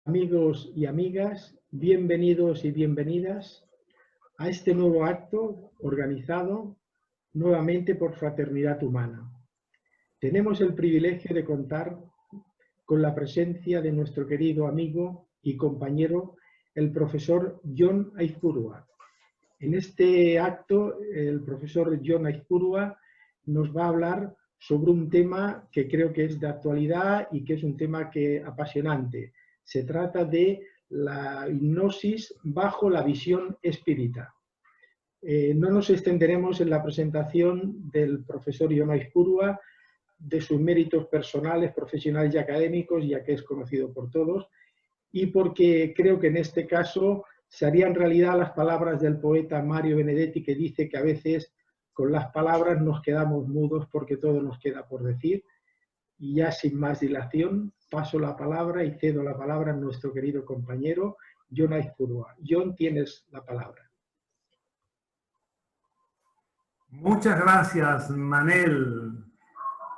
Amigos y amigas, bienvenidos y bienvenidas a este nuevo acto organizado nuevamente por Fraternidad Humana. Tenemos el privilegio de contar con la presencia de nuestro querido amigo y compañero, el profesor Jon Aizpurua. En este acto, el profesor Jon Aizpurua nos va a hablar sobre un tema que creo que es de actualidad y que es un tema apasionante. Se trata de la hipnosis bajo la visión espírita. No nos extenderemos en la presentación del profesor Jon Aizpurua, de sus méritos personales, profesionales y académicos, ya que es conocido por todos, y porque creo que en este caso se harían realidad las palabras del poeta Mario Benedetti, que dice que a veces con las palabras nos quedamos mudos porque todo nos queda por decir. Y ya sin más dilación, paso la palabra y cedo la palabra a nuestro querido compañero Jon Aizpurua. Jon, tienes la palabra. Muchas gracias, Manel.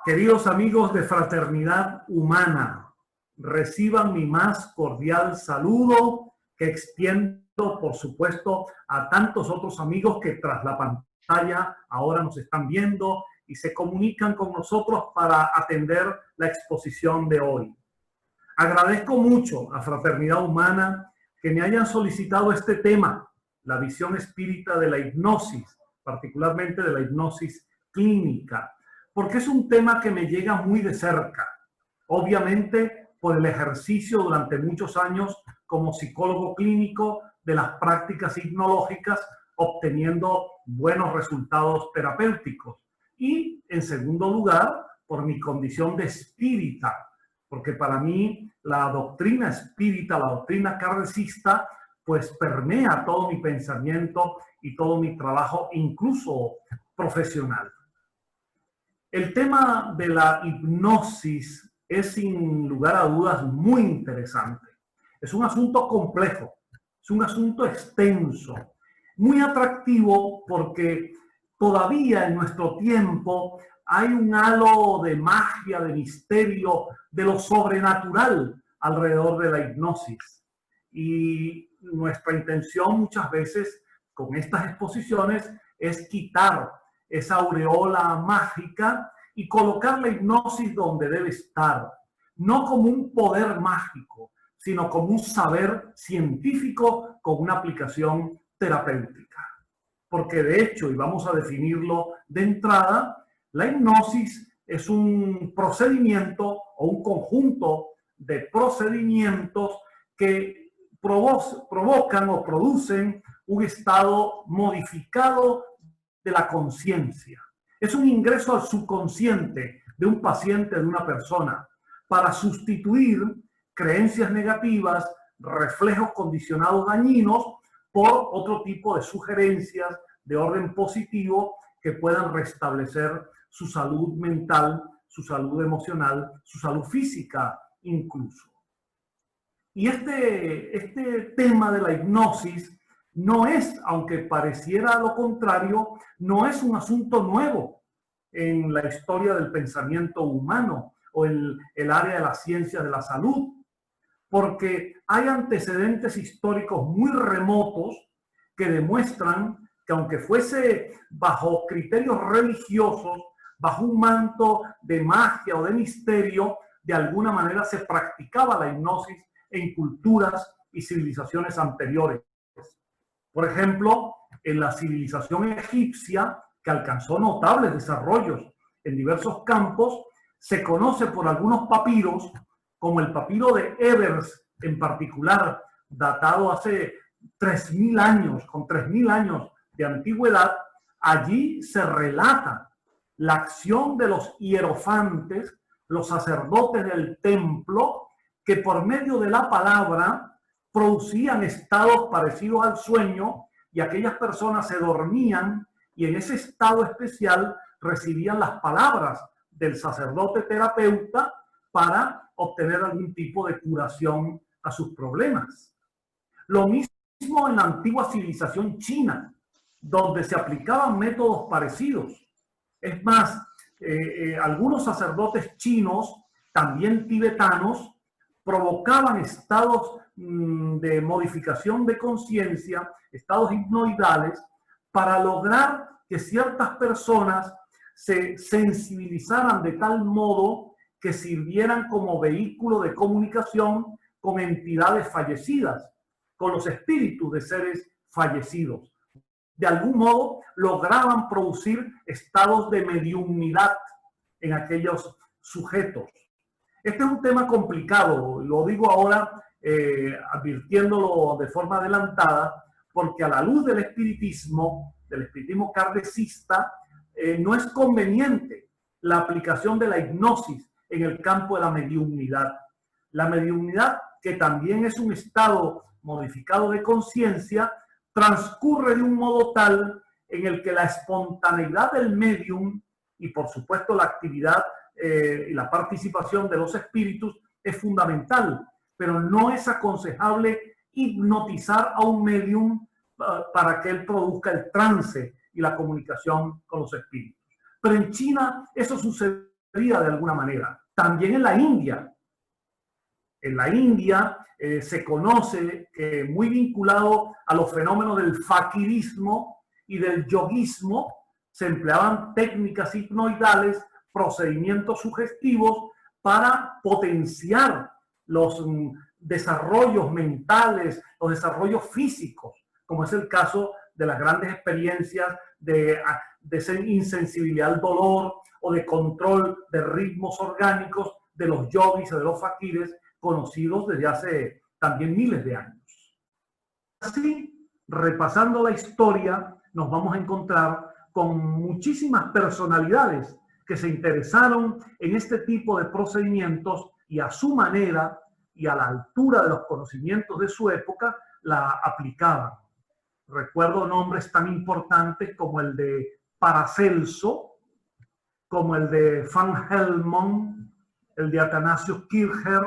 Queridos amigos de Fraternidad Humana, reciban mi más cordial saludo que extiendo, por supuesto, a tantos otros amigos que tras la pantalla ahora nos están viendo y se comunican con nosotros para atender la exposición de hoy. Agradezco mucho a Fraternidad Humana que me hayan solicitado este tema, la visión espírita de la hipnosis, particularmente de la hipnosis clínica, porque es un tema que me llega muy de cerca. Obviamente, por el ejercicio durante muchos años como psicólogo clínico de las prácticas hipnológicas, obteniendo buenos resultados terapéuticos. Y, en segundo lugar, por mi condición de espírita, porque para mí la doctrina espírita, la doctrina kardecista, pues permea todo mi pensamiento y todo mi trabajo, incluso profesional. El tema de la hipnosis es sin lugar a dudas muy interesante. Es un asunto complejo, es un asunto extenso, muy atractivo porque todavía en nuestro tiempo hay un halo de magia, de misterio, de lo sobrenatural alrededor de la hipnosis. Y nuestra intención muchas veces con estas exposiciones es quitar esa aureola mágica y colocar la hipnosis donde debe estar, no como un poder mágico, sino como un saber científico con una aplicación terapéutica. Porque de hecho, y vamos a definirlo de entrada, la hipnosis es un procedimiento o un conjunto de procedimientos que provocan o producen un estado modificado de la conciencia. Es un ingreso al subconsciente de un paciente, de una persona, para sustituir creencias negativas, reflejos condicionados dañinos, por otro tipo de sugerencias de orden positivo que puedan restablecer su salud mental, su salud emocional, su salud física incluso. Y este tema de la hipnosis no es, aunque pareciera lo contrario, no es un asunto nuevo en la historia del pensamiento humano o en el área de la ciencia de la salud, porque hay antecedentes históricos muy remotos que demuestran que aunque fuese bajo criterios religiosos, bajo un manto de magia o de misterio, de alguna manera se practicaba la hipnosis en culturas y civilizaciones anteriores. Por ejemplo, en la civilización egipcia, que alcanzó notables desarrollos en diversos campos, se conoce por algunos papiros, como el papiro de Ebers en particular, datado hace 3.000 años, con 3.000 años de antigüedad. Allí se relata la acción de los hierofantes, los sacerdotes del templo, que por medio de la palabra producían estados parecidos al sueño y aquellas personas se dormían y en ese estado especial recibían las palabras del sacerdote terapeuta para obtener algún tipo de curación a sus problemas. Lo mismo en la antigua civilización china, donde se aplicaban métodos parecidos. Es más, algunos sacerdotes chinos, también tibetanos, provocaban estados de modificación de conciencia, estados hipnoidales, para lograr que ciertas personas se sensibilizaran de tal modo que sirvieran como vehículo de comunicación con entidades fallecidas, con los espíritus de seres fallecidos. De algún modo lograban producir estados de mediumnidad en aquellos sujetos. Este es un tema complicado, lo digo ahora advirtiéndolo de forma adelantada, porque a la luz del espiritismo kardecista, no es conveniente la aplicación de la hipnosis en el campo de la mediumnidad. La mediumnidad, que también es un estado modificado de conciencia, transcurre de un modo tal en el que la espontaneidad del medium y por supuesto la actividad y la participación de los espíritus es fundamental, pero no es aconsejable hipnotizar a un medium para que él produzca el trance y la comunicación con los espíritus. Pero en China eso sucedía de alguna manera. También en la India. En la India se conoce que muy vinculado a los fenómenos del fakirismo y del yoguismo, se empleaban técnicas hipnoidales, procedimientos sugestivos para potenciar los desarrollos mentales, los desarrollos físicos, como es el caso de las grandes experiencias de insensibilidad al dolor o de control de ritmos orgánicos de los yogis o de los fakires, conocidos desde hace también miles de años. Así, repasando la historia, nos vamos a encontrar con muchísimas personalidades que se interesaron en este tipo de procedimientos y a su manera y a la altura de los conocimientos de su época la aplicaban. Recuerdo nombres tan importantes como el de Paracelso, como el de Van Helmont, el de Athanasius Kircher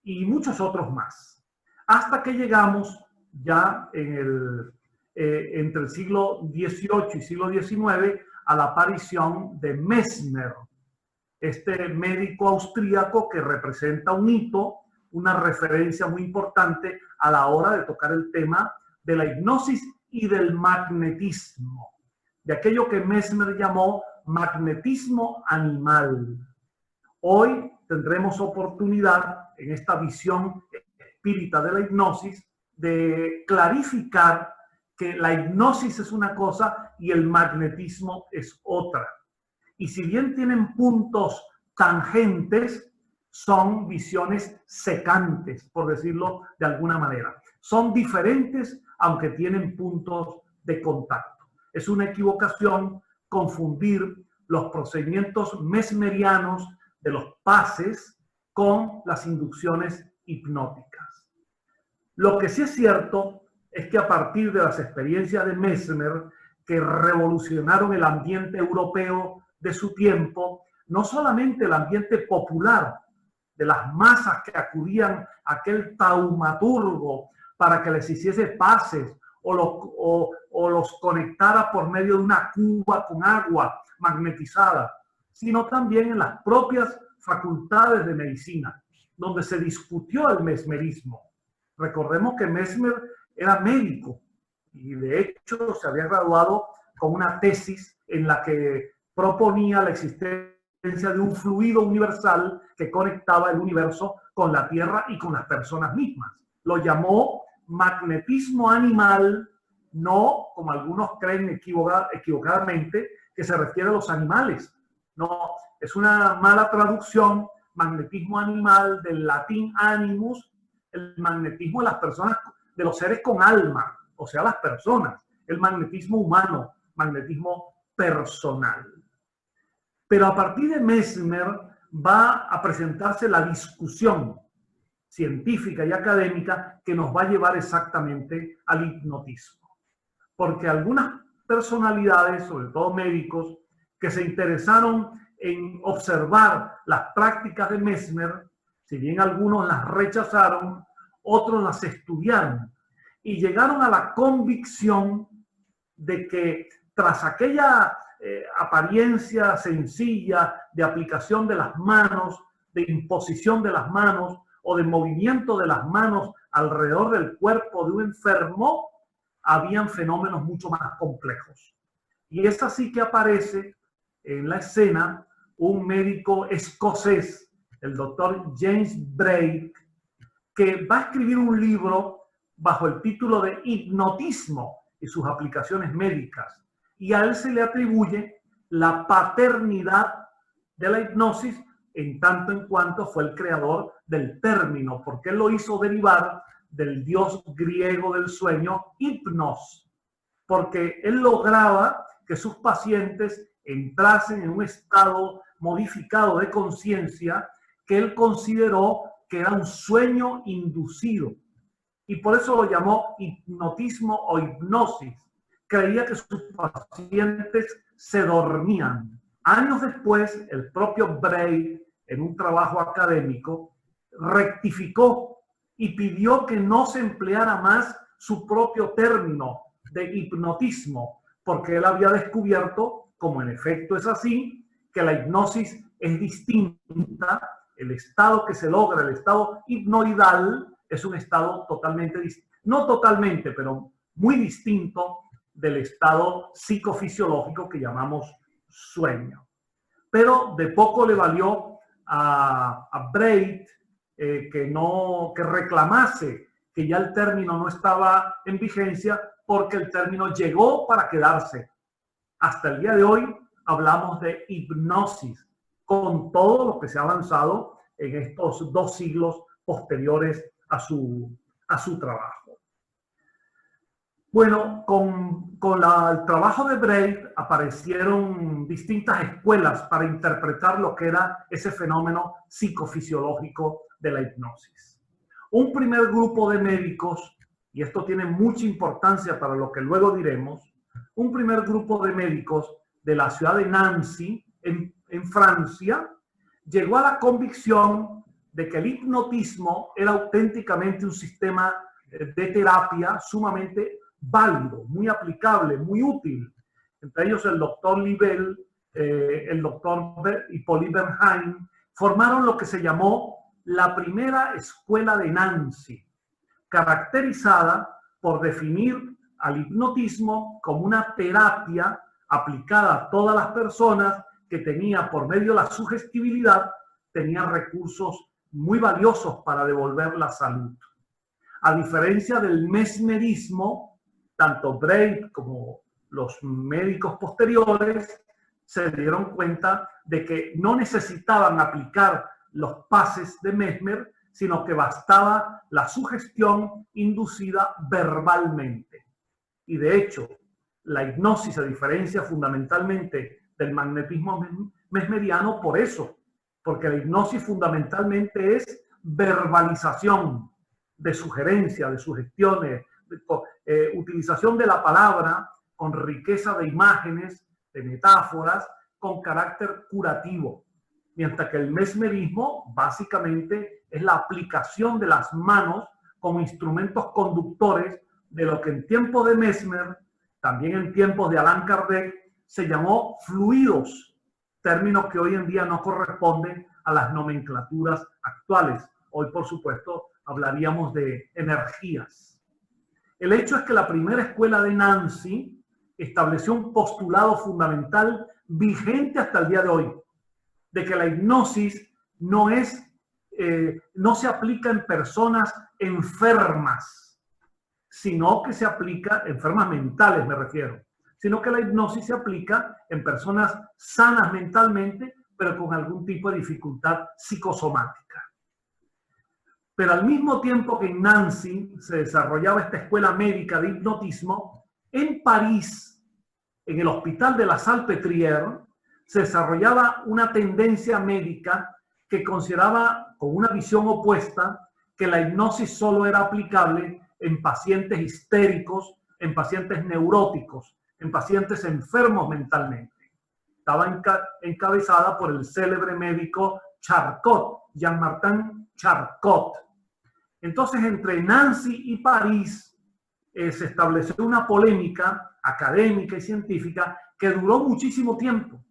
y muchos otros más. Hasta que llegamos ya entre el siglo XVIII y siglo XIX a la aparición de Mesmer, este médico austríaco que representa un hito, una referencia muy importante a la hora de tocar el tema de la hipnosis y del magnetismo, de aquello que Mesmer llamó magnetismo animal. Hoy tendremos oportunidad en esta visión espírita de la hipnosis de clarificar que la hipnosis es una cosa y el magnetismo es otra. Y si bien tienen puntos tangentes, son visiones secantes, por decirlo de alguna manera. Son diferentes, aunque tienen puntos de contacto. Es una equivocación confundir los procedimientos mesmerianos de los pases con las inducciones hipnóticas. Lo que sí es cierto es que a partir de las experiencias de Mesmer, que revolucionaron el ambiente europeo de su tiempo, no solamente el ambiente popular de las masas que acudían a aquel taumaturgo para que les hiciese pases o los conectara por medio de una cuba con agua magnetizada, sino también en las propias facultades de medicina, donde se discutió el mesmerismo. Recordemos que Mesmer era médico y de hecho se había graduado con una tesis en la que proponía la existencia de un fluido universal que conectaba el universo con la Tierra y con las personas mismas. Lo llamó magnetismo animal, no como algunos creen equivocadamente que se refiere a los animales. No, es una mala traducción. Magnetismo animal, del latín animus, el magnetismo de las personas, de los seres con alma, o sea, las personas. El magnetismo humano, magnetismo personal. Pero a partir de Mesmer va a presentarse la discusión científica y académica que nos va a llevar exactamente al hipnotismo. Porque algunas personalidades, sobre todo médicos, que se interesaron en observar las prácticas de Mesmer, si bien algunos las rechazaron, otros las estudiaron y llegaron a la convicción de que tras aquella apariencia sencilla de aplicación de las manos, de imposición de las manos o de movimiento de las manos alrededor del cuerpo de un enfermo, habían fenómenos mucho más complejos. Y es así que aparece en la escena un médico escocés, el doctor James Braid, que va a escribir un libro bajo el título de Hipnotismo y sus aplicaciones médicas. Y a él se le atribuye la paternidad de la hipnosis en tanto en cuanto fue el creador del término, porque él lo hizo derivar del dios griego del sueño, Hipnos, porque él lograba que sus pacientes entrasen en un estado modificado de conciencia que él consideró que era un sueño inducido. Y por eso lo llamó hipnotismo o hipnosis. Creía que sus pacientes se dormían. Años después, el propio Braid, en un trabajo académico, rectificó y pidió que no se empleara más su propio término de hipnotismo, porque él había descubierto, como en efecto es así, que la hipnosis es distinta. El estado que se logra, el estado hipnoidal, es un estado totalmente distinto, no totalmente, pero muy distinto del estado psicofisiológico que llamamos sueño. Pero de poco le valió a Braid que reclamase que ya el término no estaba en vigencia, porque el término llegó para quedarse. Hasta el día de hoy hablamos de hipnosis, con todo lo que se ha avanzado en estos 2 siglos posteriores a su trabajo. Bueno, con el trabajo de Braid aparecieron distintas escuelas para interpretar lo que era ese fenómeno psicofisiológico de la hipnosis. Un primer grupo de médicos, y esto tiene mucha importancia para lo que luego diremos, un primer grupo de médicos de la ciudad de Nancy, en Francia, llegó a la convicción de que el hipnotismo era auténticamente un sistema de terapia sumamente válido, muy aplicable, muy útil. Entre ellos el doctor Libel, el doctor Hippolyte Bernheim, formaron lo que se llamó la primera escuela de Nancy, caracterizada por definir al hipnotismo como una terapia aplicada a todas las personas que tenía, por medio de la sugestibilidad, tenía recursos muy valiosos para devolver la salud. A diferencia del mesmerismo, tanto Braid como los médicos posteriores se dieron cuenta de que no necesitaban aplicar los pases de Mesmer, sino que bastaba la sugestión inducida verbalmente. Y de hecho, la hipnosis se diferencia fundamentalmente del magnetismo mesmeriano por eso, porque la hipnosis fundamentalmente es verbalización de sugerencias, de sugestiones, utilización de la palabra con riqueza de imágenes, de metáforas, con carácter curativo. Mientras que el mesmerismo básicamente es la aplicación de las manos como instrumentos conductores de lo que en tiempos de Mesmer, también en tiempos de Allan Kardec, se llamó fluidos, términos que hoy en día no corresponden a las nomenclaturas actuales. Hoy, por supuesto, hablaríamos de energías. El hecho es que la primera escuela de Nancy estableció un postulado fundamental vigente hasta el día de hoy, de que la hipnosis no se aplica en personas enfermas, sino que se aplica, enfermas mentales me refiero, sino que la hipnosis se aplica en personas sanas mentalmente, pero con algún tipo de dificultad psicosomática. Pero al mismo tiempo que en Nancy se desarrollaba esta escuela médica de hipnotismo, en París, en el Hospital de la Salpêtrière, se desarrollaba una tendencia médica que consideraba, con una visión opuesta, que la hipnosis solo era aplicable en pacientes histéricos, en pacientes neuróticos, en pacientes enfermos mentalmente. Estaba encabezada por el célebre médico Charcot, Jean-Martin Charcot. Entonces, entre Nancy y París se estableció una polémica académica y científica que duró muchísimo tiempo.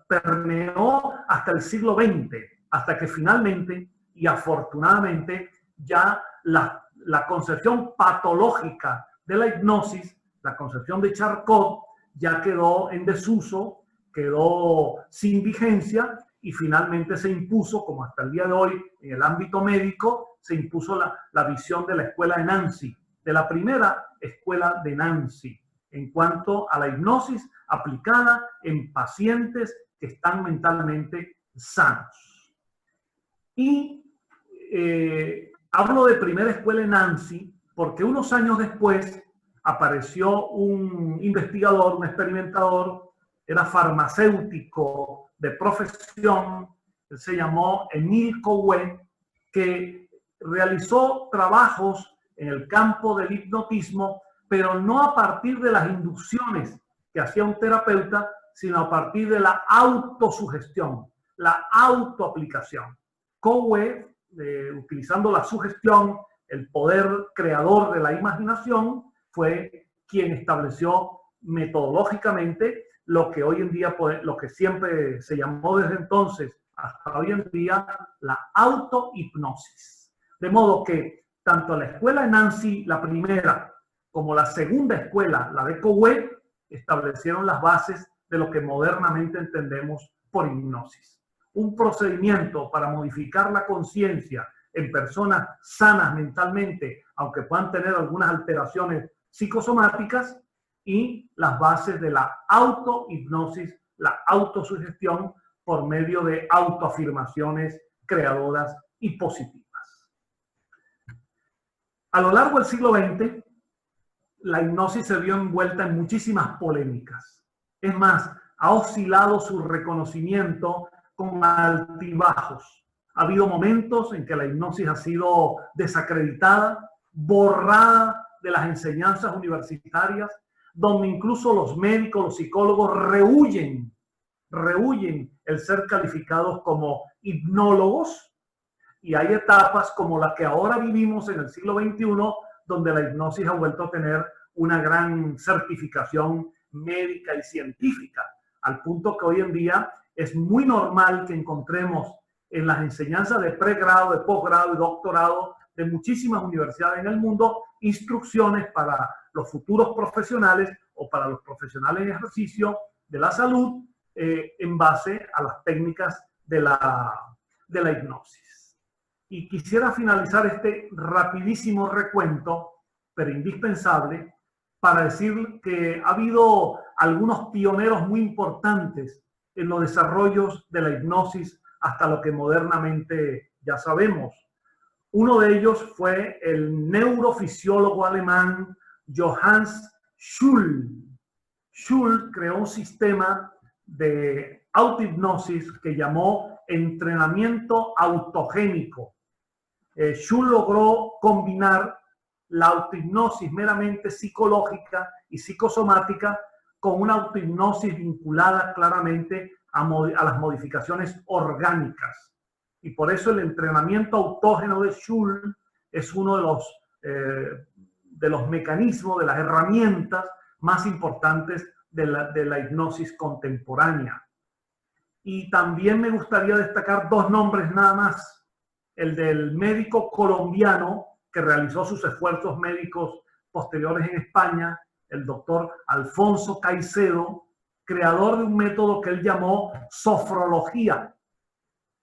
Permeó hasta el siglo XX, hasta que finalmente y afortunadamente ya la concepción patológica de la hipnosis, la concepción de Charcot, ya quedó en desuso, quedó sin vigencia y finalmente se impuso, como hasta el día de hoy en el ámbito médico, se impuso la visión de la escuela de Nancy, de la primera escuela de Nancy, en cuanto a la hipnosis aplicada en pacientes que están mentalmente sanos. Y hablo de primera escuela de Nancy porque unos años después apareció un investigador, un experimentador, era farmacéutico de profesión, él se llamó Emile Coué, que realizó trabajos en el campo del hipnotismo, pero no a partir de las inducciones que hacía un terapeuta, sino a partir de la autosugestión, la autoaplicación. Coué, utilizando la sugestión, el poder creador de la imaginación, fue quien estableció metodológicamente lo que hoy en día, lo que siempre se llamó desde entonces hasta hoy en día, la autohipnosis. De modo que tanto la escuela de Nancy, la primera, como la segunda escuela, la de Coué, establecieron las bases de lo que modernamente entendemos por hipnosis. Un procedimiento para modificar la conciencia en personas sanas mentalmente, aunque puedan tener algunas alteraciones psicosomáticas, y las bases de la autohipnosis, la autosugestión por medio de autoafirmaciones creadoras y positivas. A lo largo del siglo XX, la hipnosis se vio envuelta en muchísimas polémicas. Es más, ha oscilado su reconocimiento con altibajos. Ha habido momentos en que la hipnosis ha sido desacreditada, borrada de las enseñanzas universitarias, donde incluso los médicos, los psicólogos rehuyen el ser calificados como hipnólogos, y hay etapas como la que ahora vivimos en el siglo XXI, donde la hipnosis ha vuelto a tener una gran certificación médica y científica, al punto que hoy en día es muy normal que encontremos en las enseñanzas de pregrado, de posgrado y doctorado de muchísimas universidades en el mundo instrucciones para los futuros profesionales o para los profesionales en ejercicio de la salud en base a las técnicas de la hipnosis. Y quisiera finalizar este rapidísimo recuento, pero indispensable, para decir que ha habido algunos pioneros muy importantes en los desarrollos de la hipnosis hasta lo que modernamente ya sabemos. Uno de ellos fue el neurofisiólogo alemán Johannes Schul. Schul creó un sistema de autohipnosis que llamó entrenamiento autogénico. Schul logró combinar la autohipnosis meramente psicológica y psicosomática con una autohipnosis vinculada claramente a las modificaciones orgánicas. Y por eso el entrenamiento autógeno de Schul es uno de los mecanismos, de las herramientas más importantes de la hipnosis contemporánea. Y también me gustaría destacar dos nombres nada más. El del médico colombiano que realizó sus esfuerzos médicos posteriores en España, el doctor Alfonso Caicedo, creador de un método que él llamó sofrología,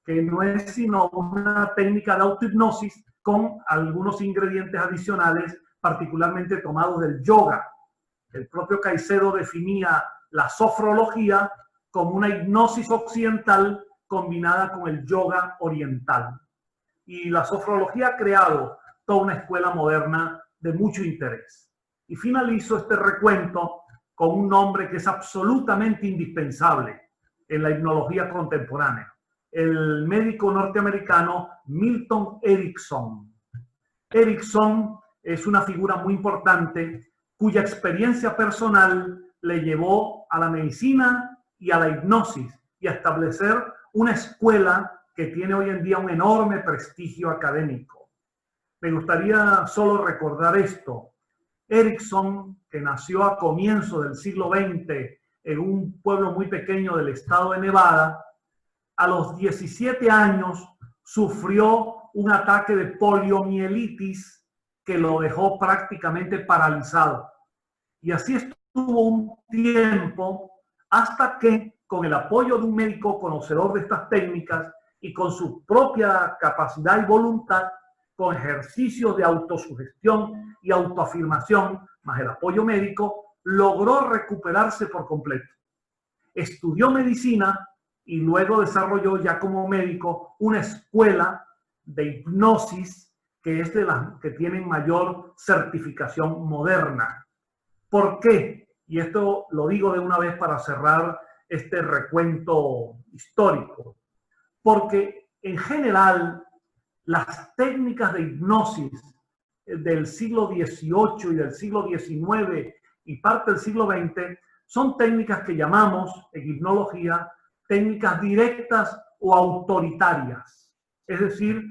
que no es sino una técnica de autohipnosis con algunos ingredientes adicionales, particularmente tomados del yoga. El propio Caicedo definía la sofrología como una hipnosis occidental combinada con el yoga oriental. Y la sofrología ha creado toda una escuela moderna de mucho interés. Y finalizo este recuento con un nombre que es absolutamente indispensable en la hipnología contemporánea: el médico norteamericano Milton Erickson. Erickson es una figura muy importante cuya experiencia personal le llevó a la medicina y a la hipnosis y a establecer una escuela que tiene hoy en día un enorme prestigio académico. Me gustaría solo recordar esto. Erickson, que nació a comienzos del siglo XX en un pueblo muy pequeño del estado de Nevada, a los 17 años sufrió un ataque de poliomielitis que lo dejó prácticamente paralizado. Y así estuvo un tiempo hasta que, con el apoyo de un médico conocedor de estas técnicas y con su propia capacidad y voluntad, con ejercicios de autosugestión y autoafirmación, más el apoyo médico, logró recuperarse por completo. Estudió medicina y luego desarrolló ya como médico una escuela de hipnosis que es de las que tienen mayor certificación moderna. ¿Por qué? Y esto lo digo de una vez para cerrar este recuento histórico. Porque en general las técnicas de hipnosis del siglo XVIII y del siglo XIX y parte del siglo XX son técnicas que llamamos en hipnología técnicas directas o autoritarias. Es decir,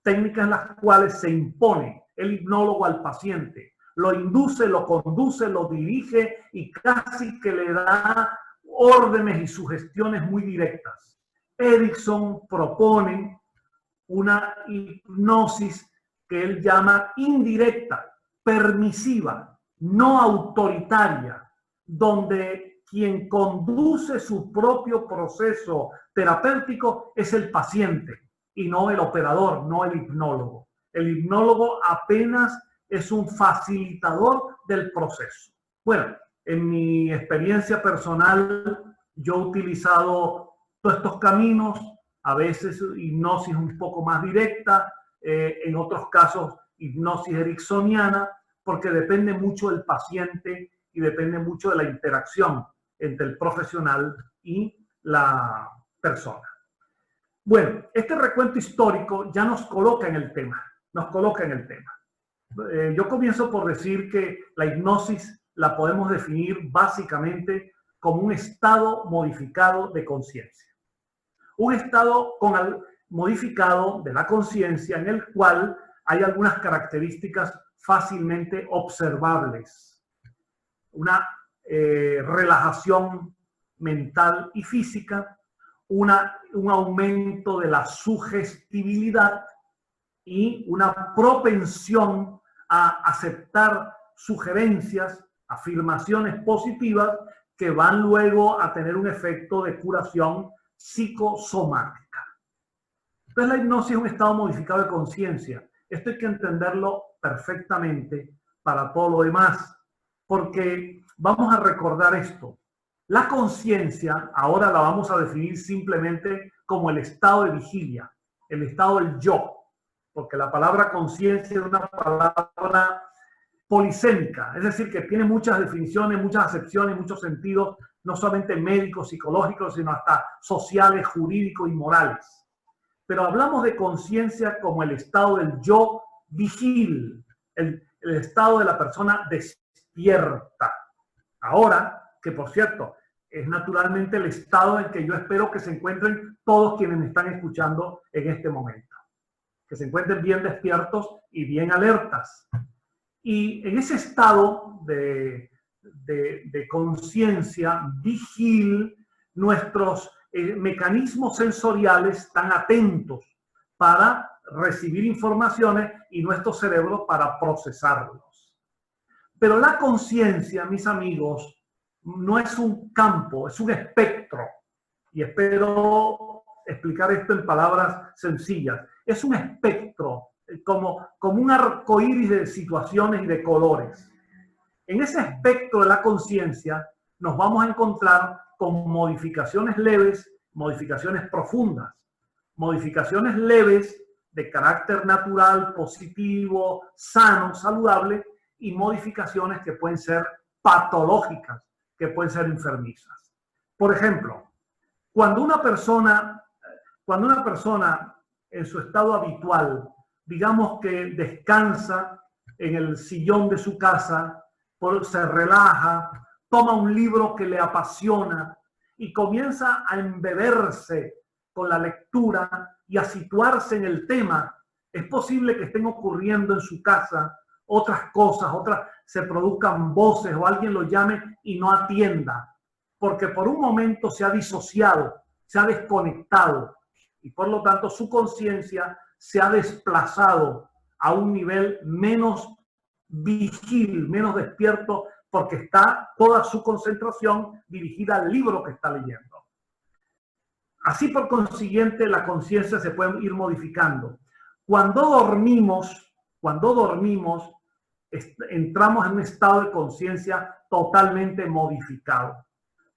técnicas en las cuales se impone el hipnólogo al paciente, lo induce, lo conduce, lo dirige y casi que le da órdenes y sugestiones muy directas. Erickson propone una hipnosis que él llama indirecta, permisiva, no autoritaria, donde quien conduce su propio proceso terapéutico es el paciente y no el operador, no el hipnólogo. El hipnólogo apenas es un facilitador del proceso. Bueno, en mi experiencia personal, yo he utilizado todos estos caminos, a veces hipnosis un poco más directa, en otros casos hipnosis ericksoniana, porque depende mucho del paciente y depende mucho de la interacción entre el profesional y la persona. Bueno, este recuento histórico ya nos coloca en el tema, yo comienzo por decir que la hipnosis la podemos definir básicamente como un estado modificado de conciencia. Un estado modificado de la conciencia en el cual hay algunas características fácilmente observables. Una relajación mental y física, un aumento de la sugestibilidad y una propensión a aceptar sugerencias, afirmaciones positivas que van luego a tener un efecto de curación psicosomática. Entonces la hipnosis es un estado modificado de conciencia. Esto hay que entenderlo perfectamente para todo lo demás, porque vamos a recordar esto. La conciencia ahora la vamos a definir simplemente como el estado de vigilia, el estado del yo, porque la palabra conciencia es una palabra polisémica, es decir, que tiene muchas definiciones, muchas acepciones, muchos sentidos, no solamente médicos, psicológicos, sino hasta sociales, jurídicos y morales. Pero hablamos de conciencia como el estado del yo vigil, el estado de la persona despierta. Ahora, que por cierto, es naturalmente el estado en que yo espero que se encuentren todos quienes me están escuchando en este momento. Que se encuentren bien despiertos y bien alertas. Y en ese estado de conciencia vigil, nuestros mecanismos sensoriales están atentos para recibir informaciones y nuestro cerebro para procesarlos. Pero la conciencia, mis amigos, no es un campo, es un espectro. Y espero explicar esto en palabras sencillas. Es un espectro, como un arcoíris de situaciones y de colores. En ese espectro de la conciencia nos vamos a encontrar con modificaciones leves, modificaciones profundas. Modificaciones leves de carácter natural, positivo, sano, saludable, y modificaciones que pueden ser patológicas, que pueden ser enfermizas. Por ejemplo, cuando una persona en su estado habitual, digamos que descansa en el sillón de su casa, se relaja, toma un libro que le apasiona y comienza a embeberse con la lectura y a situarse en el tema, es posible que estén ocurriendo en su casa otras cosas, se produzcan voces o alguien lo llame y no atienda, porque por un momento se ha disociado, se ha desconectado. y por lo tanto su conciencia se ha desplazado a un nivel menos vigil, menos despierto, porque está toda su concentración dirigida al libro que está leyendo. Así por consiguiente la conciencia se puede ir modificando. Cuando dormimos, entramos en un estado de conciencia totalmente modificado.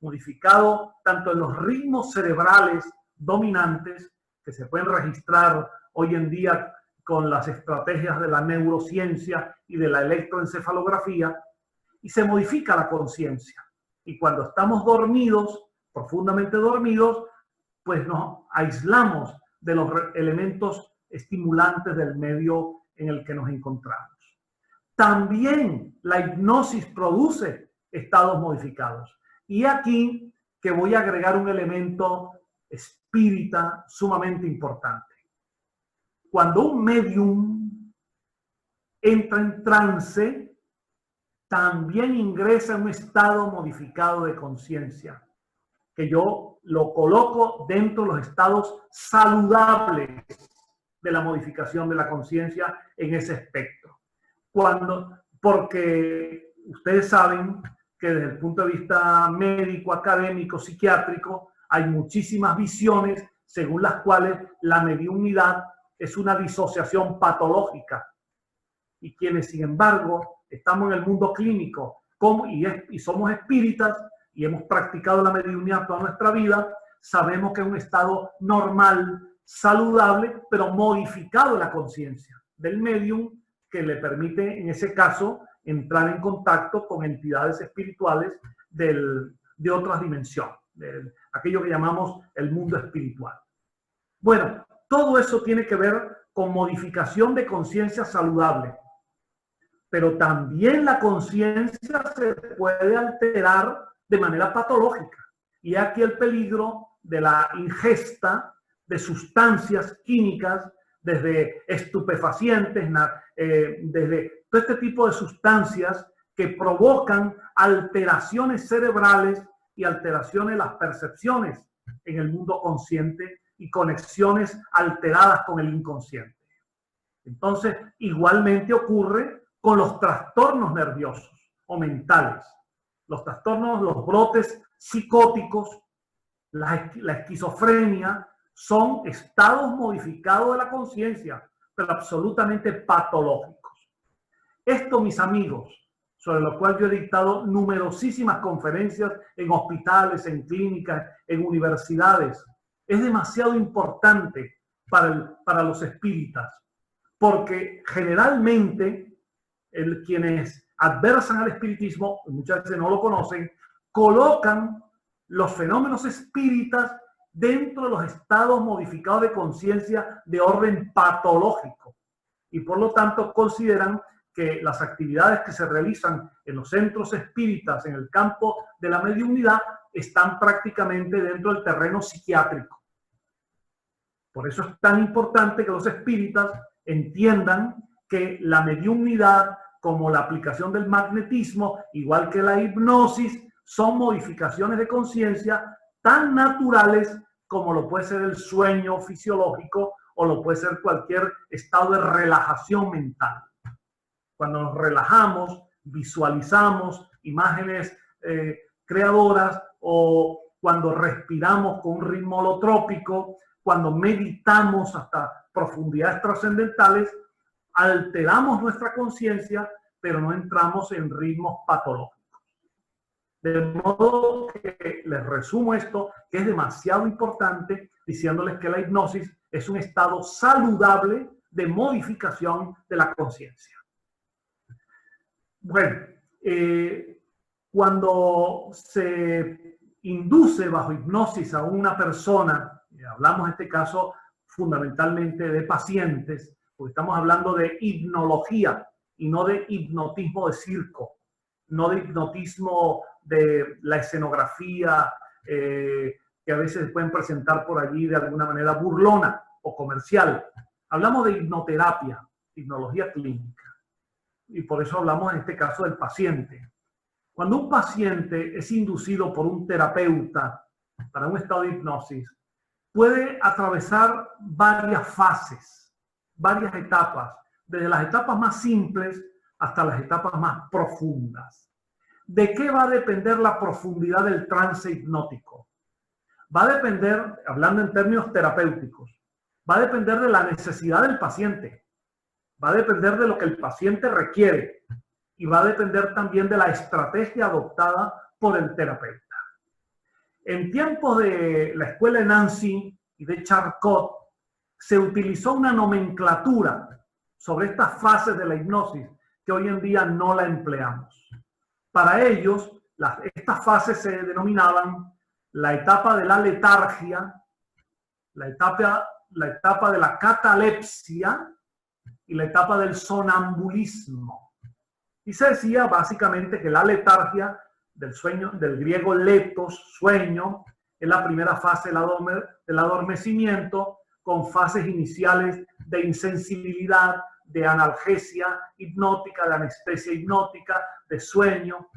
Modificado tanto en los ritmos cerebrales dominantes que se pueden registrar hoy en día con las estrategias de la neurociencia y de la electroencefalografía, y se modifica la conciencia. Y cuando estamos dormidos, profundamente dormidos, pues nos aislamos de los elementos estimulantes del medio en el que nos encontramos. También la hipnosis produce estados modificados. Y aquí que voy a agregar un elemento espírita sumamente importante. Cuando un medium entra en trance, también ingresa en un estado modificado de conciencia, que yo lo coloco dentro de los estados saludables de la modificación de la conciencia en ese espectro. Porque ustedes saben que desde el punto de vista médico, académico, psiquiátrico, hay muchísimas visiones según las cuales la mediunidad es una disociación patológica. Y quienes, sin embargo, estamos en el mundo clínico y somos espíritas y hemos practicado la mediunidad toda nuestra vida, sabemos que es un estado normal, saludable, pero modificado de la conciencia del medium, que le permite, en ese caso, entrar en contacto con entidades espirituales de otras dimensiones, de aquello que llamamos el mundo espiritual. Bueno, todo eso tiene que ver con modificación de conciencia saludable, pero también la conciencia se puede alterar de manera patológica. Y aquí el peligro de la ingesta de sustancias químicas, desde estupefacientes, desde todo este tipo de sustancias que provocan alteraciones cerebrales y alteraciones en las percepciones en el mundo consciente y conexiones alteradas con el inconsciente. Entonces, igualmente ocurre con los trastornos nerviosos o mentales. Los trastornos, los brotes psicóticos, la esquizofrenia, son estados modificados de la conciencia, pero absolutamente patológicos. Esto, mis amigos, sobre lo cual yo he dictado numerosísimas conferencias en hospitales, en clínicas, en universidades, es demasiado importante para los espíritas, porque generalmente quienes adversan al espiritismo, muchas veces no lo conocen, colocan los fenómenos espíritas dentro de los estados modificados de conciencia de orden patológico, y por lo tanto consideran que las actividades que se realizan en los centros espíritas en el campo de la mediunidad están prácticamente dentro del terreno psiquiátrico. Por eso es tan importante que los espíritas entiendan que la mediunidad, como la aplicación del magnetismo, igual que la hipnosis, son modificaciones de conciencia tan naturales como lo puede ser el sueño fisiológico o lo puede ser cualquier estado de relajación mental. Cuando nos relajamos, visualizamos imágenes creadoras, o cuando respiramos con un ritmo holotrópico, cuando meditamos hasta profundidades trascendentales, alteramos nuestra conciencia, pero no entramos en ritmos patológicos. De modo que les resumo esto, que es demasiado importante, diciéndoles que la hipnosis es un estado saludable de modificación de la conciencia. Bueno, cuando se induce bajo hipnosis a una persona, hablamos en este caso fundamentalmente de pacientes, porque estamos hablando de hipnología y no de hipnotismo de circo, no de hipnotismo de la escenografía que a veces pueden presentar por allí de alguna manera burlona o comercial. Hablamos de hipnoterapia, hipnología clínica. Y por eso hablamos en este caso del paciente. Cuando un paciente es inducido por un terapeuta para un estado de hipnosis, puede atravesar varias fases, varias etapas, desde las etapas más simples hasta las etapas más profundas. ¿De qué va a depender la profundidad del trance hipnótico? Va a depender, hablando en términos terapéuticos, va a depender de la necesidad del paciente, va a depender de lo que el paciente requiere y va a depender también de la estrategia adoptada por el terapeuta. En tiempos de la escuela de Nancy y de Charcot, se utilizó una nomenclatura sobre estas fases de la hipnosis que hoy en día no la empleamos. Para ellos, estas fases se denominaban la etapa de la letargia, la etapa de la catalepsia y la etapa del sonambulismo. Y se decía básicamente que la letargia del sueño, del griego letos, sueño, es la primera fase del adormecimiento, con fases iniciales de insensibilidad, de analgesia hipnótica, de anestesia hipnótica, de sueño.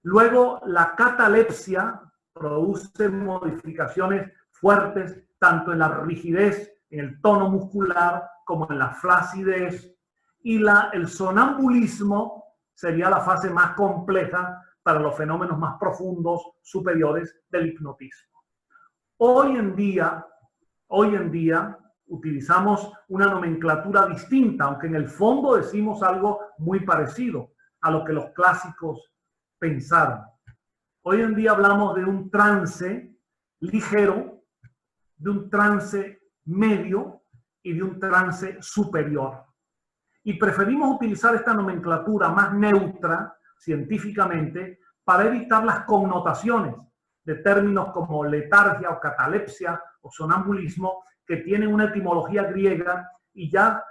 Luego la catalepsia produce modificaciones fuertes tanto en la rigidez, en el tono muscular, como en la flacidez. Y el sonambulismo sería la fase más compleja para los fenómenos más profundos, superiores del hipnotismo. Hoy en día utilizamos una nomenclatura distinta, aunque en el fondo decimos algo muy parecido a lo que los clásicos pensaron. Hoy en día hablamos de un trance ligero, de un trance medio y de un trance superior. Y preferimos utilizar esta nomenclatura más neutra, científicamente, para evitar las connotaciones de términos como letargia o catalepsia o sonambulismo, que tienen una etimología griega y ya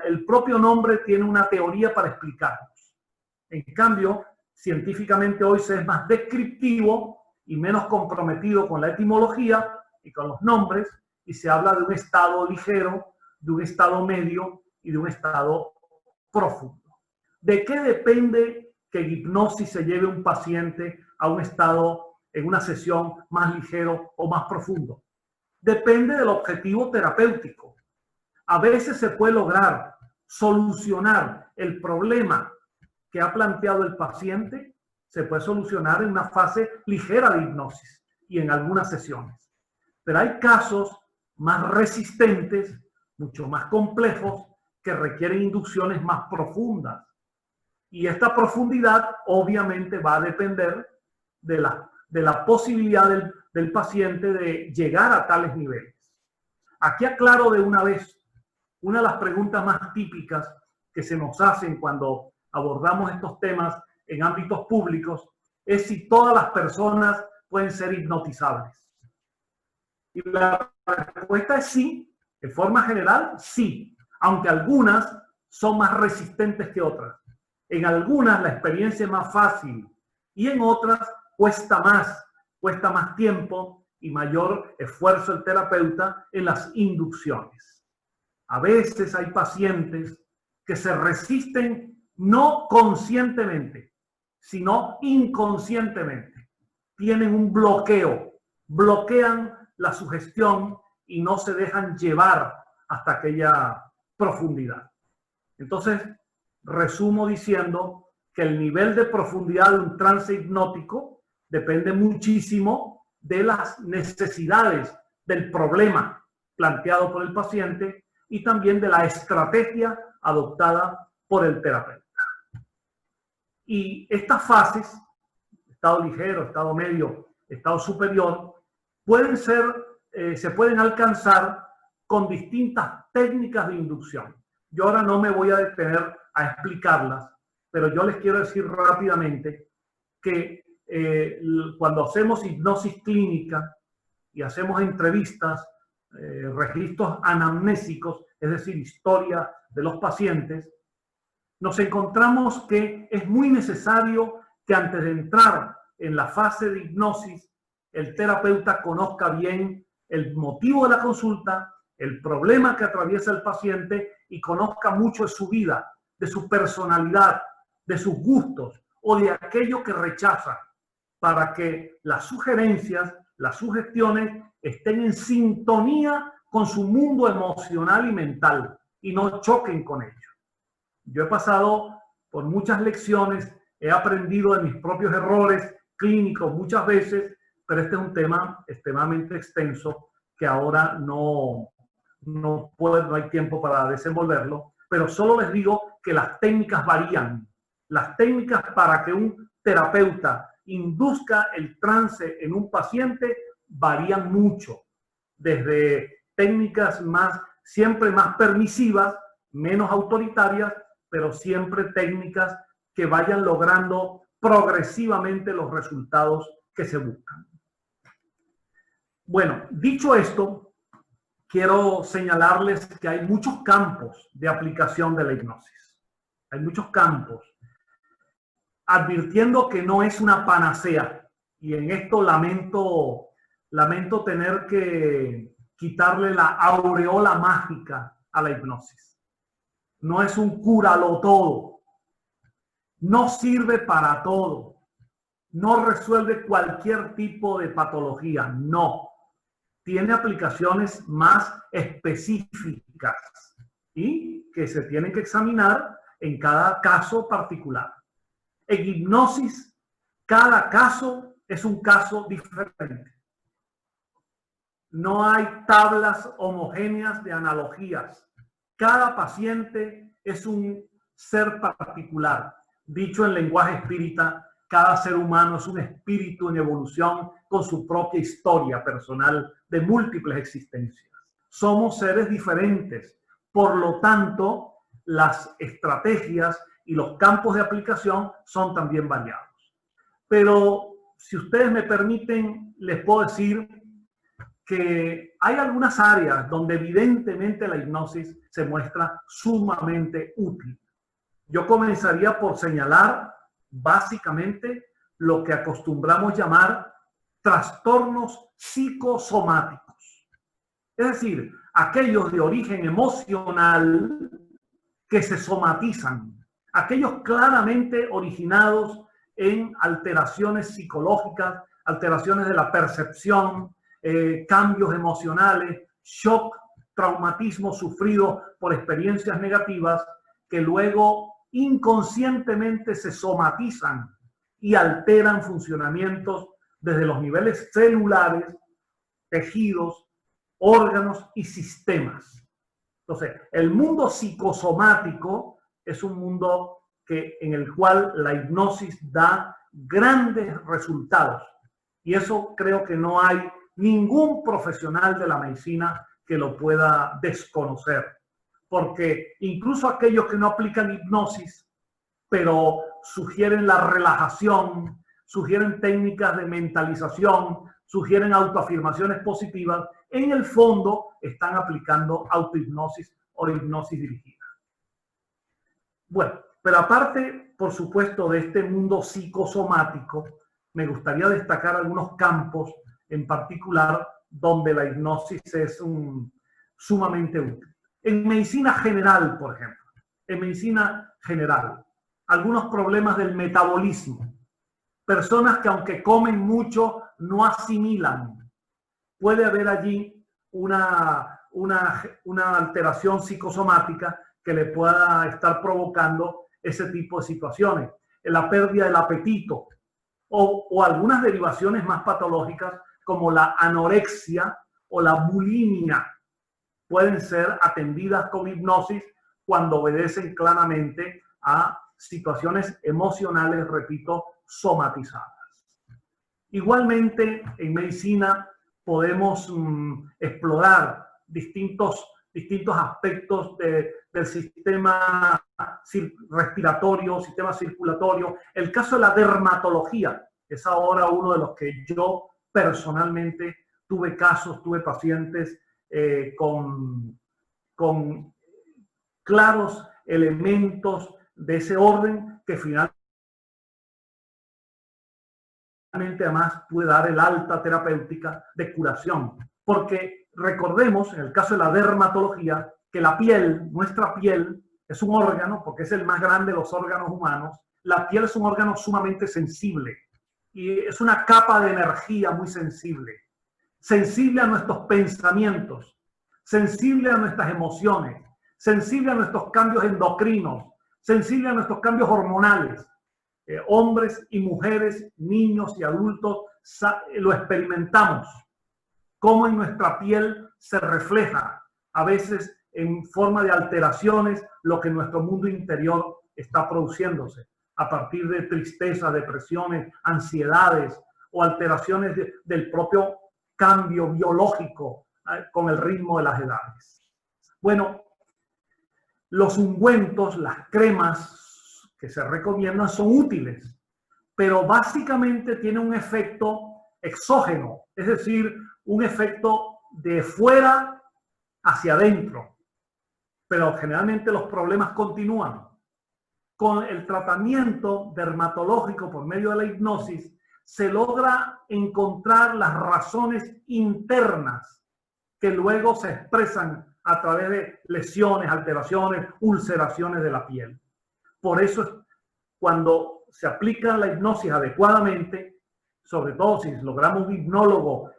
el propio nombre tiene una teoría para explicarlos. En cambio, científicamente hoy se es más descriptivo y menos comprometido con la etimología y con los nombres, y se habla de un estado ligero, de un estado medio y de un estado profundo. ¿De qué depende que en hipnosis se lleve un paciente a un estado en una sesión más ligero o más profundo? Depende del objetivo terapéutico. A veces se puede lograr solucionar el problema que ha planteado el paciente, se puede solucionar en una fase ligera de hipnosis y en algunas sesiones. Pero hay casos más resistentes, mucho más complejos, que requieren inducciones más profundas. Y esta profundidad obviamente va a depender de la posibilidad del paciente de llegar a tales niveles. Aquí aclaro de una vez, una de las preguntas más típicas que se nos hacen cuando abordamos estos temas en ámbitos públicos es si todas las personas pueden ser hipnotizables. Y la respuesta es sí, de forma general sí, aunque algunas son más resistentes que otras. En algunas la experiencia es más fácil y en otras cuesta más tiempo y mayor esfuerzo el terapeuta en las inducciones. A veces hay pacientes que se resisten no conscientemente, sino inconscientemente. Tienen un bloqueo, bloquean la sugestión y no se dejan llevar hasta aquella profundidad. Entonces, resumo diciendo que el nivel de profundidad de un trance hipnótico depende muchísimo de las necesidades del problema planteado por el paciente y también de la estrategia adoptada por el terapeuta. Y estas fases, estado ligero, estado medio, estado superior, se pueden alcanzar con distintas técnicas de inducción. Yo ahora no me voy a detener a explicarlas, pero yo les quiero decir rápidamente que cuando hacemos hipnosis clínica y hacemos entrevistas, registros anamnésicos, es decir, historia de los pacientes, nos encontramos que es muy necesario que antes de entrar en la fase de hipnosis, el terapeuta conozca bien el motivo de la consulta, el problema que atraviesa el paciente y conozca mucho de su vida, de su personalidad, de sus gustos o de aquello que rechaza, para que las sugerencias las sugestiones estén en sintonía con su mundo emocional y mental y no choquen con ello. Yo he pasado por muchas lecciones, he aprendido de mis propios errores clínicos muchas veces, pero este es un tema extremadamente extenso que ahora no hay tiempo para desenvolverlo, pero solo les digo que las técnicas varían. Las técnicas para que un terapeuta induzca el trance en un paciente varían mucho, desde técnicas siempre más permisivas, menos autoritarias, pero siempre técnicas que vayan logrando progresivamente los resultados que se buscan. Bueno, dicho esto, quiero señalarles que hay muchos campos de aplicación de la hipnosis. Hay muchos campos, advirtiendo que no es una panacea. Y en esto lamento tener que quitarle la aureola mágica a la hipnosis. No es un cúralo todo. No sirve para todo. No resuelve cualquier tipo de patología. No. Tiene aplicaciones más específicas y que se tienen que examinar en cada caso particular. En hipnosis, cada caso es un caso diferente. No hay tablas homogéneas de analogías. Cada paciente es un ser particular. Dicho en lenguaje espírita, cada ser humano es un espíritu en evolución con su propia historia personal de múltiples existencias. Somos seres diferentes. Por lo tanto, las estrategias y los campos de aplicación son también variados. Pero si ustedes me permiten, les puedo decir que hay algunas áreas donde evidentemente la hipnosis se muestra sumamente útil. Yo comenzaría por señalar básicamente lo que acostumbramos llamar trastornos psicosomáticos. Es decir, aquellos de origen emocional que se somatizan, aquellos claramente originados en alteraciones psicológicas, alteraciones de la percepción, cambios emocionales, shock, traumatismo sufrido por experiencias negativas que luego inconscientemente se somatizan y alteran funcionamientos desde los niveles celulares, tejidos, órganos y sistemas. Entonces, el mundo psicosomático es un mundo en el cual la hipnosis da grandes resultados. Y eso creo que no hay ningún profesional de la medicina que lo pueda desconocer. Porque incluso aquellos que no aplican hipnosis, pero sugieren la relajación, sugieren técnicas de mentalización, sugieren autoafirmaciones positivas, en el fondo están aplicando autohipnosis o hipnosis dirigida. Bueno, pero aparte, por supuesto, de este mundo psicosomático, me gustaría destacar algunos campos en particular donde la hipnosis es sumamente útil. En medicina general, por ejemplo, en medicina general, algunos problemas del metabolismo. Personas que aunque comen mucho, no asimilan. Puede haber allí una alteración psicosomática que le pueda estar provocando ese tipo de situaciones. La pérdida del apetito o algunas derivaciones más patológicas como la anorexia o la bulimia pueden ser atendidas con hipnosis cuando obedecen claramente a situaciones emocionales, repito, somatizadas. Igualmente, en medicina podemos explorar distintos aspectos del sistema respiratorio, sistema circulatorio. El caso de la dermatología es ahora uno de los que yo personalmente tuve pacientes con claros elementos de ese orden que finalmente además puede dar el alta terapéutica de curación. Porque recordemos, en el caso de la dermatología, que la piel, nuestra piel, es un órgano, porque es el más grande de los órganos humanos. La piel es un órgano sumamente sensible y es una capa de energía muy sensible. sensible a nuestros pensamientos, sensible a nuestras emociones, sensible a nuestros cambios endocrinos, sensible a nuestros cambios hormonales. Hombres y mujeres, niños y adultos lo experimentamos, cómo en nuestra piel se refleja a veces en forma de alteraciones lo que nuestro mundo interior está produciéndose a partir de tristeza, depresiones, ansiedades o alteraciones del propio cambio biológico con el ritmo de las edades. Bueno, los ungüentos, las cremas que se recomiendan son útiles, pero básicamente tienen un efecto exógeno, es decir, un efecto de fuera hacia adentro, pero generalmente los problemas continúan. Con el tratamiento dermatológico por medio de la hipnosis se logra encontrar las razones internas que luego se expresan a través de lesiones, alteraciones, ulceraciones de la piel. Por eso, cuando se aplica la hipnosis adecuadamente, sobre todo si logramos un hipnólogo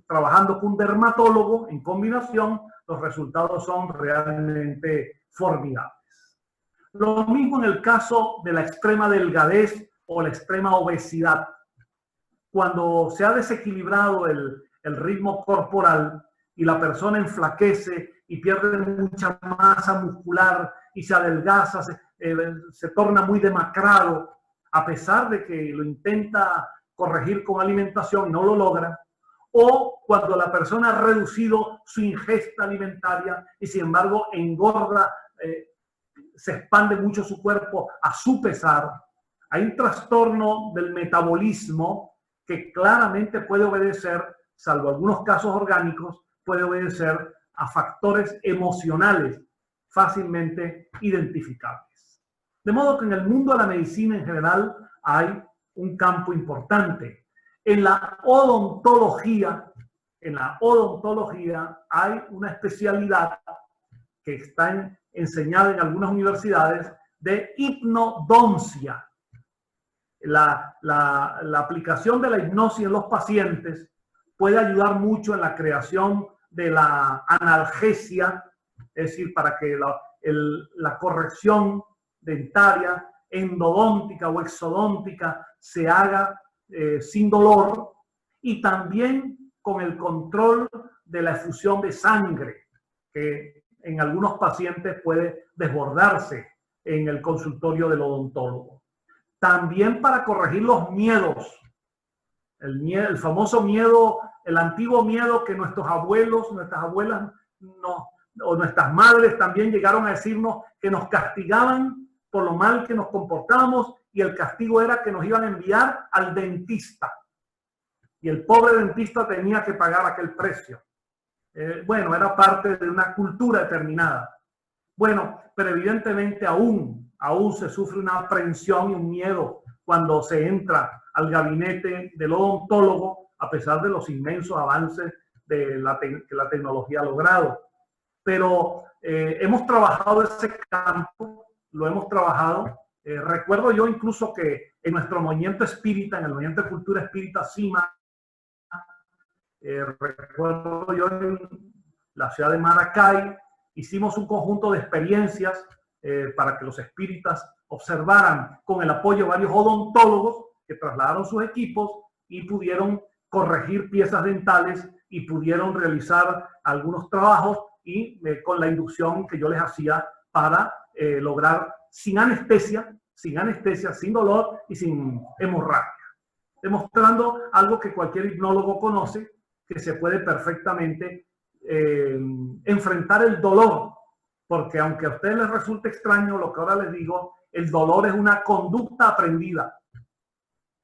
trabajando con un dermatólogo en combinación, los resultados son realmente formidables. Lo mismo en el caso de la extrema delgadez o la extrema obesidad. Cuando se ha desequilibrado el ritmo corporal y la persona enflaquece y pierde mucha masa muscular y se adelgaza, se torna muy demacrado, a pesar de que lo intenta corregir con alimentación y no lo logra, o cuando la persona ha reducido su ingesta alimentaria y sin embargo engorda, se expande mucho su cuerpo a su pesar, hay un trastorno del metabolismo que claramente puede obedecer, salvo algunos casos orgánicos, puede obedecer a factores emocionales fácilmente identificables. De modo que en el mundo de la medicina en general hay un campo importante. En la odontología hay una especialidad que está enseñada en algunas universidades de hipnodoncia. La aplicación de la hipnosis en los pacientes puede ayudar mucho en la creación de la analgesia, es decir, para que la corrección dentaria, endodóntica o exodóntica se haga sin dolor, y también con el control de la efusión de sangre, que en algunos pacientes puede desbordarse en el consultorio del odontólogo. También para corregir los miedos, el famoso miedo, el antiguo miedo que nuestros abuelos, nuestras abuelas o nuestras madres también llegaron a decirnos que nos castigaban por lo mal que nos comportábamos y el castigo era que nos iban a enviar al dentista. Y el pobre dentista tenía que pagar aquel precio. Bueno, era parte de una cultura determinada. Bueno, pero evidentemente aún se sufre una aprensión y un miedo cuando se entra al gabinete del odontólogo, a pesar de los inmensos avances que la tecnología ha logrado. Pero hemos trabajado ese campo, lo hemos trabajado. Recuerdo yo incluso que en nuestro movimiento espírita, en el movimiento de cultura espírita CIMA, recuerdo yo en la ciudad de Maracay, hicimos un conjunto de experiencias para que los espíritas observaran con el apoyo de varios odontólogos que trasladaron sus equipos y pudieron corregir piezas dentales y pudieron realizar algunos trabajos y con la inducción que yo les hacía para lograr sin anestesia, sin dolor y sin hemorragia. Demostrando algo que cualquier hipnólogo conoce, que se puede perfectamente enfrentar el dolor, porque aunque a ustedes les resulte extraño lo que ahora les digo, el dolor es una conducta aprendida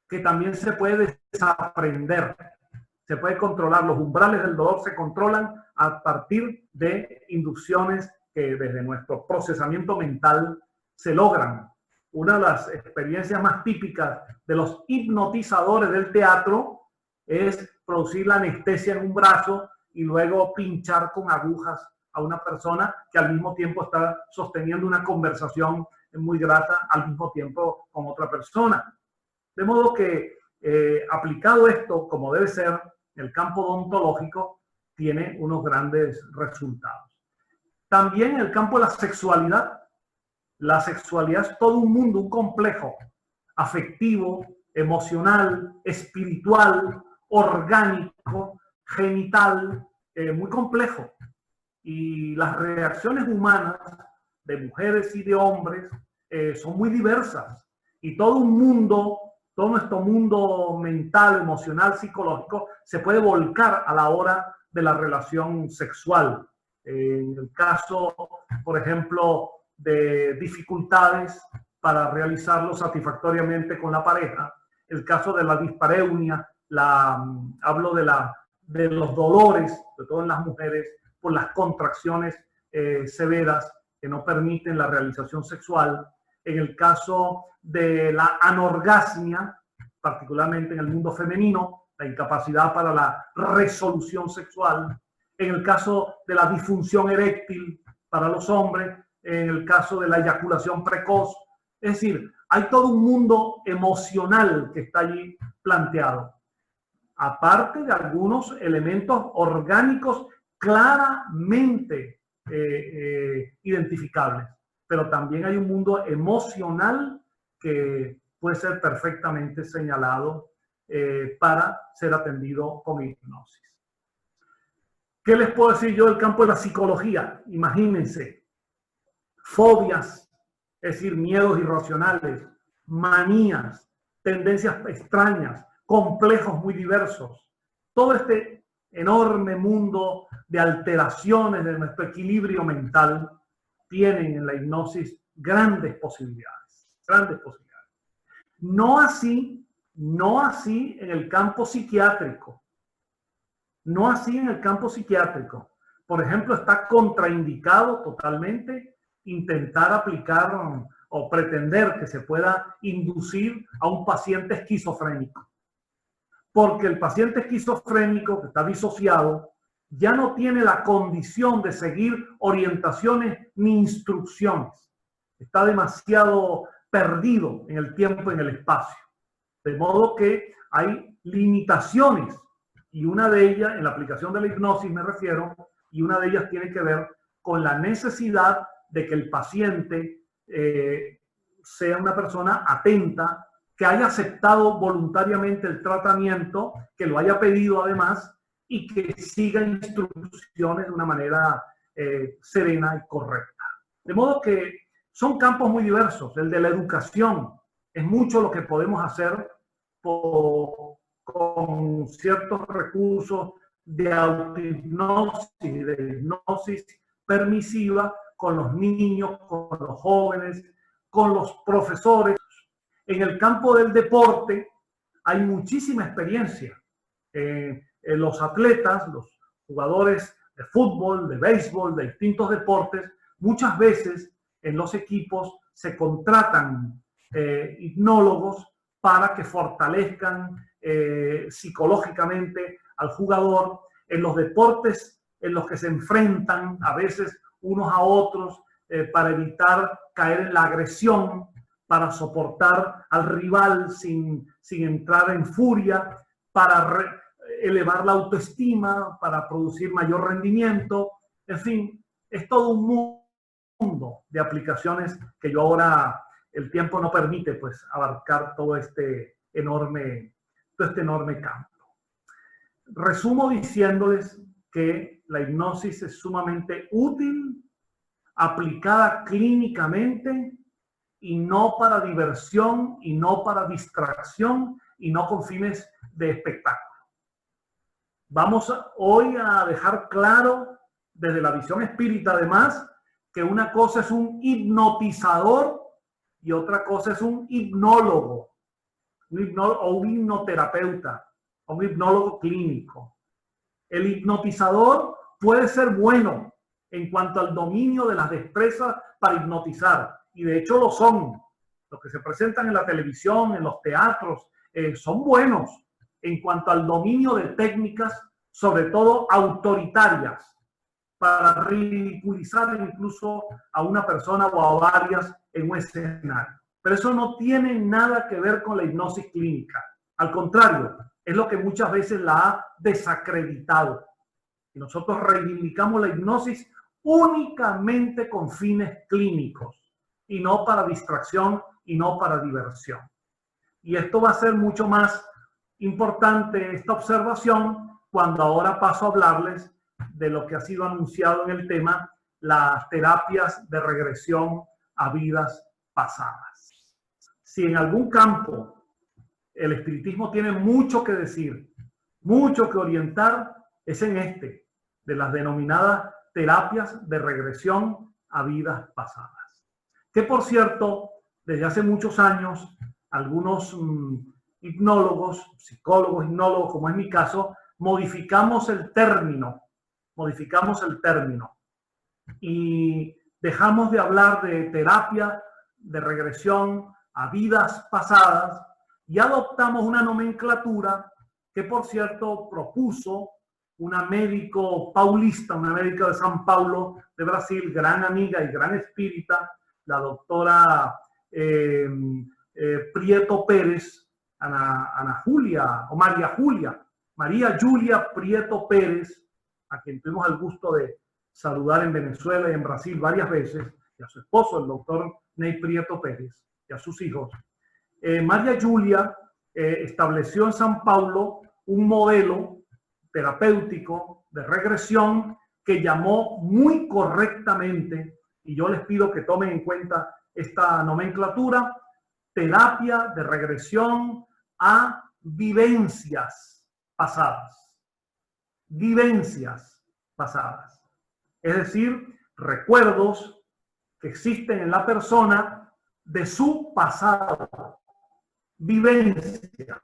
que también se puede desaprender, se puede controlar. Los umbrales del dolor se controlan a partir de inducciones que desde nuestro procesamiento mental se logran. Una de las experiencias más típicas de los hipnotizadores del teatro es producir la anestesia en un brazo y luego pinchar con agujas a una persona que al mismo tiempo está sosteniendo una conversación muy grata al mismo tiempo con otra persona. De modo que aplicado esto como debe ser, el campo odontológico tiene unos grandes resultados. También en el campo de la sexualidad es todo un mundo, un complejo afectivo, emocional, espiritual, orgánico, genital, muy complejo. Y las reacciones humanas de mujeres y de hombres son muy diversas. Y todo un mundo, todo nuestro mundo mental, emocional, psicológico, se puede volcar a la hora de la relación sexual. En el caso, por ejemplo, de dificultades para realizarlo satisfactoriamente con la pareja, el caso de la dispareunia, hablo de los dolores, sobre todo en las mujeres, por las contracciones severas que no permiten la realización sexual. En el caso de la anorgasmia, particularmente en el mundo femenino, la incapacidad para la resolución sexual. En el caso de la disfunción eréctil para los hombres, en el caso de la eyaculación precoz. Es decir, hay todo un mundo emocional que está allí planteado, aparte de algunos elementos orgánicos claramente identificables, pero también hay un mundo emocional que puede ser perfectamente señalado para ser atendido con hipnosis. ¿Qué les puedo decir yo del campo de la psicología? Imagínense, fobias, es decir, miedos irracionales, manías, tendencias extrañas, complejos muy diversos. Todo este enorme mundo de alteraciones de nuestro equilibrio mental tienen en la hipnosis grandes posibilidades, grandes posibilidades. No así en el campo psiquiátrico. No así en el campo psiquiátrico. Por ejemplo, está contraindicado totalmente intentar aplicar o pretender que se pueda inducir a un paciente esquizofrénico. Porque el paciente esquizofrénico que está disociado ya no tiene la condición de seguir orientaciones ni instrucciones. Está demasiado perdido en el tiempo y en el espacio. De modo que hay limitaciones. Y una de ellas, en la aplicación de la hipnosis me refiero, y una de ellas tiene que ver con la necesidad de que el paciente sea una persona atenta, que haya aceptado voluntariamente el tratamiento, que lo haya pedido además, y que siga instrucciones de una manera serena y correcta. De modo que son campos muy diversos. El de la educación es mucho lo que podemos hacer con ciertos recursos de autohipnosis, de hipnosis permisiva con los niños, con los jóvenes, con los profesores. En el campo del deporte hay muchísima experiencia. Los atletas, los jugadores de fútbol, de béisbol, de distintos deportes, muchas veces en los equipos se contratan hipnólogos para que fortalezcan psicológicamente al jugador. En los deportes en los que se enfrentan a veces unos a otros para evitar caer en la agresión, para soportar al rival sin entrar en furia, para elevar la autoestima, para producir mayor rendimiento. En fin, es todo un mundo de aplicaciones que yo ahora, el tiempo no permite pues abarcar todo este enorme campo. Resumo diciéndoles que la hipnosis es sumamente útil, aplicada clínicamente y no para diversión y no para distracción y no con fines de espectáculo. Vamos hoy a dejar claro desde la visión espírita además que una cosa es un hipnotizador y otra cosa es un hipnólogo. O un hipnoterapeuta, o un hipnólogo clínico. El hipnotizador puede ser bueno en cuanto al dominio de las destrezas para hipnotizar, y de hecho lo son. Los que se presentan en la televisión, en los teatros, son buenos en cuanto al dominio de técnicas, sobre todo autoritarias, para ridiculizar incluso a una persona o a varias en un escenario. Pero eso no tiene nada que ver con la hipnosis clínica. Al contrario, es lo que muchas veces la ha desacreditado. Y nosotros reivindicamos la hipnosis únicamente con fines clínicos y no para distracción y no para diversión. Y esto va a ser mucho más importante, esta observación, cuando ahora paso a hablarles de lo que ha sido anunciado en el tema, las terapias de regresión a vidas pasadas. Si en algún campo el espiritismo tiene mucho que decir, mucho que orientar, es en este, de las denominadas terapias de regresión a vidas pasadas. Que por cierto, desde hace muchos años, algunos hipnólogos, psicólogos, hipnólogos, como es mi caso, modificamos el término y dejamos de hablar de terapia de regresión a vidas pasadas y adoptamos una nomenclatura que, por cierto, propuso una médico paulista, una médica de San Paulo, de Brasil, gran amiga y gran espírita, la doctora Prieto Pérez, María Julia Prieto Pérez, a quien tuvimos el gusto de saludar en Venezuela y en Brasil varias veces, y a su esposo, el doctor Ney Prieto Pérez, y a sus hijos. María Julia estableció en San Paulo un modelo terapéutico de regresión que llamó muy correctamente, y yo les pido que tomen en cuenta esta nomenclatura, terapia de regresión a vivencias pasadas. Vivencias pasadas. Es decir, recuerdos que existen en la persona de su pasado. Vivencias.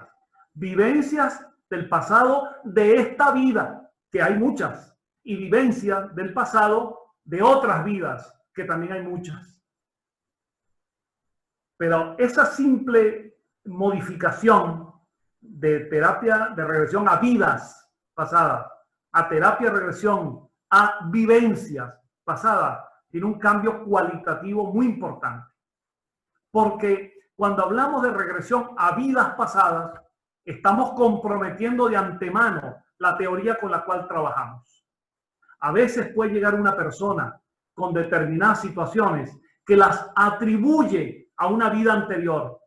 Vivencias del pasado de esta vida, que hay muchas, y vivencias del pasado de otras vidas, que también hay muchas. Pero esa simple modificación de terapia de regresión a vidas pasadas, a terapia de regresión a vivencias pasadas, tiene un cambio cualitativo muy importante. Porque cuando hablamos de regresión a vidas pasadas, estamos comprometiendo de antemano la teoría con la cual trabajamos. A veces puede llegar una persona con determinadas situaciones que las atribuye a una vida anterior.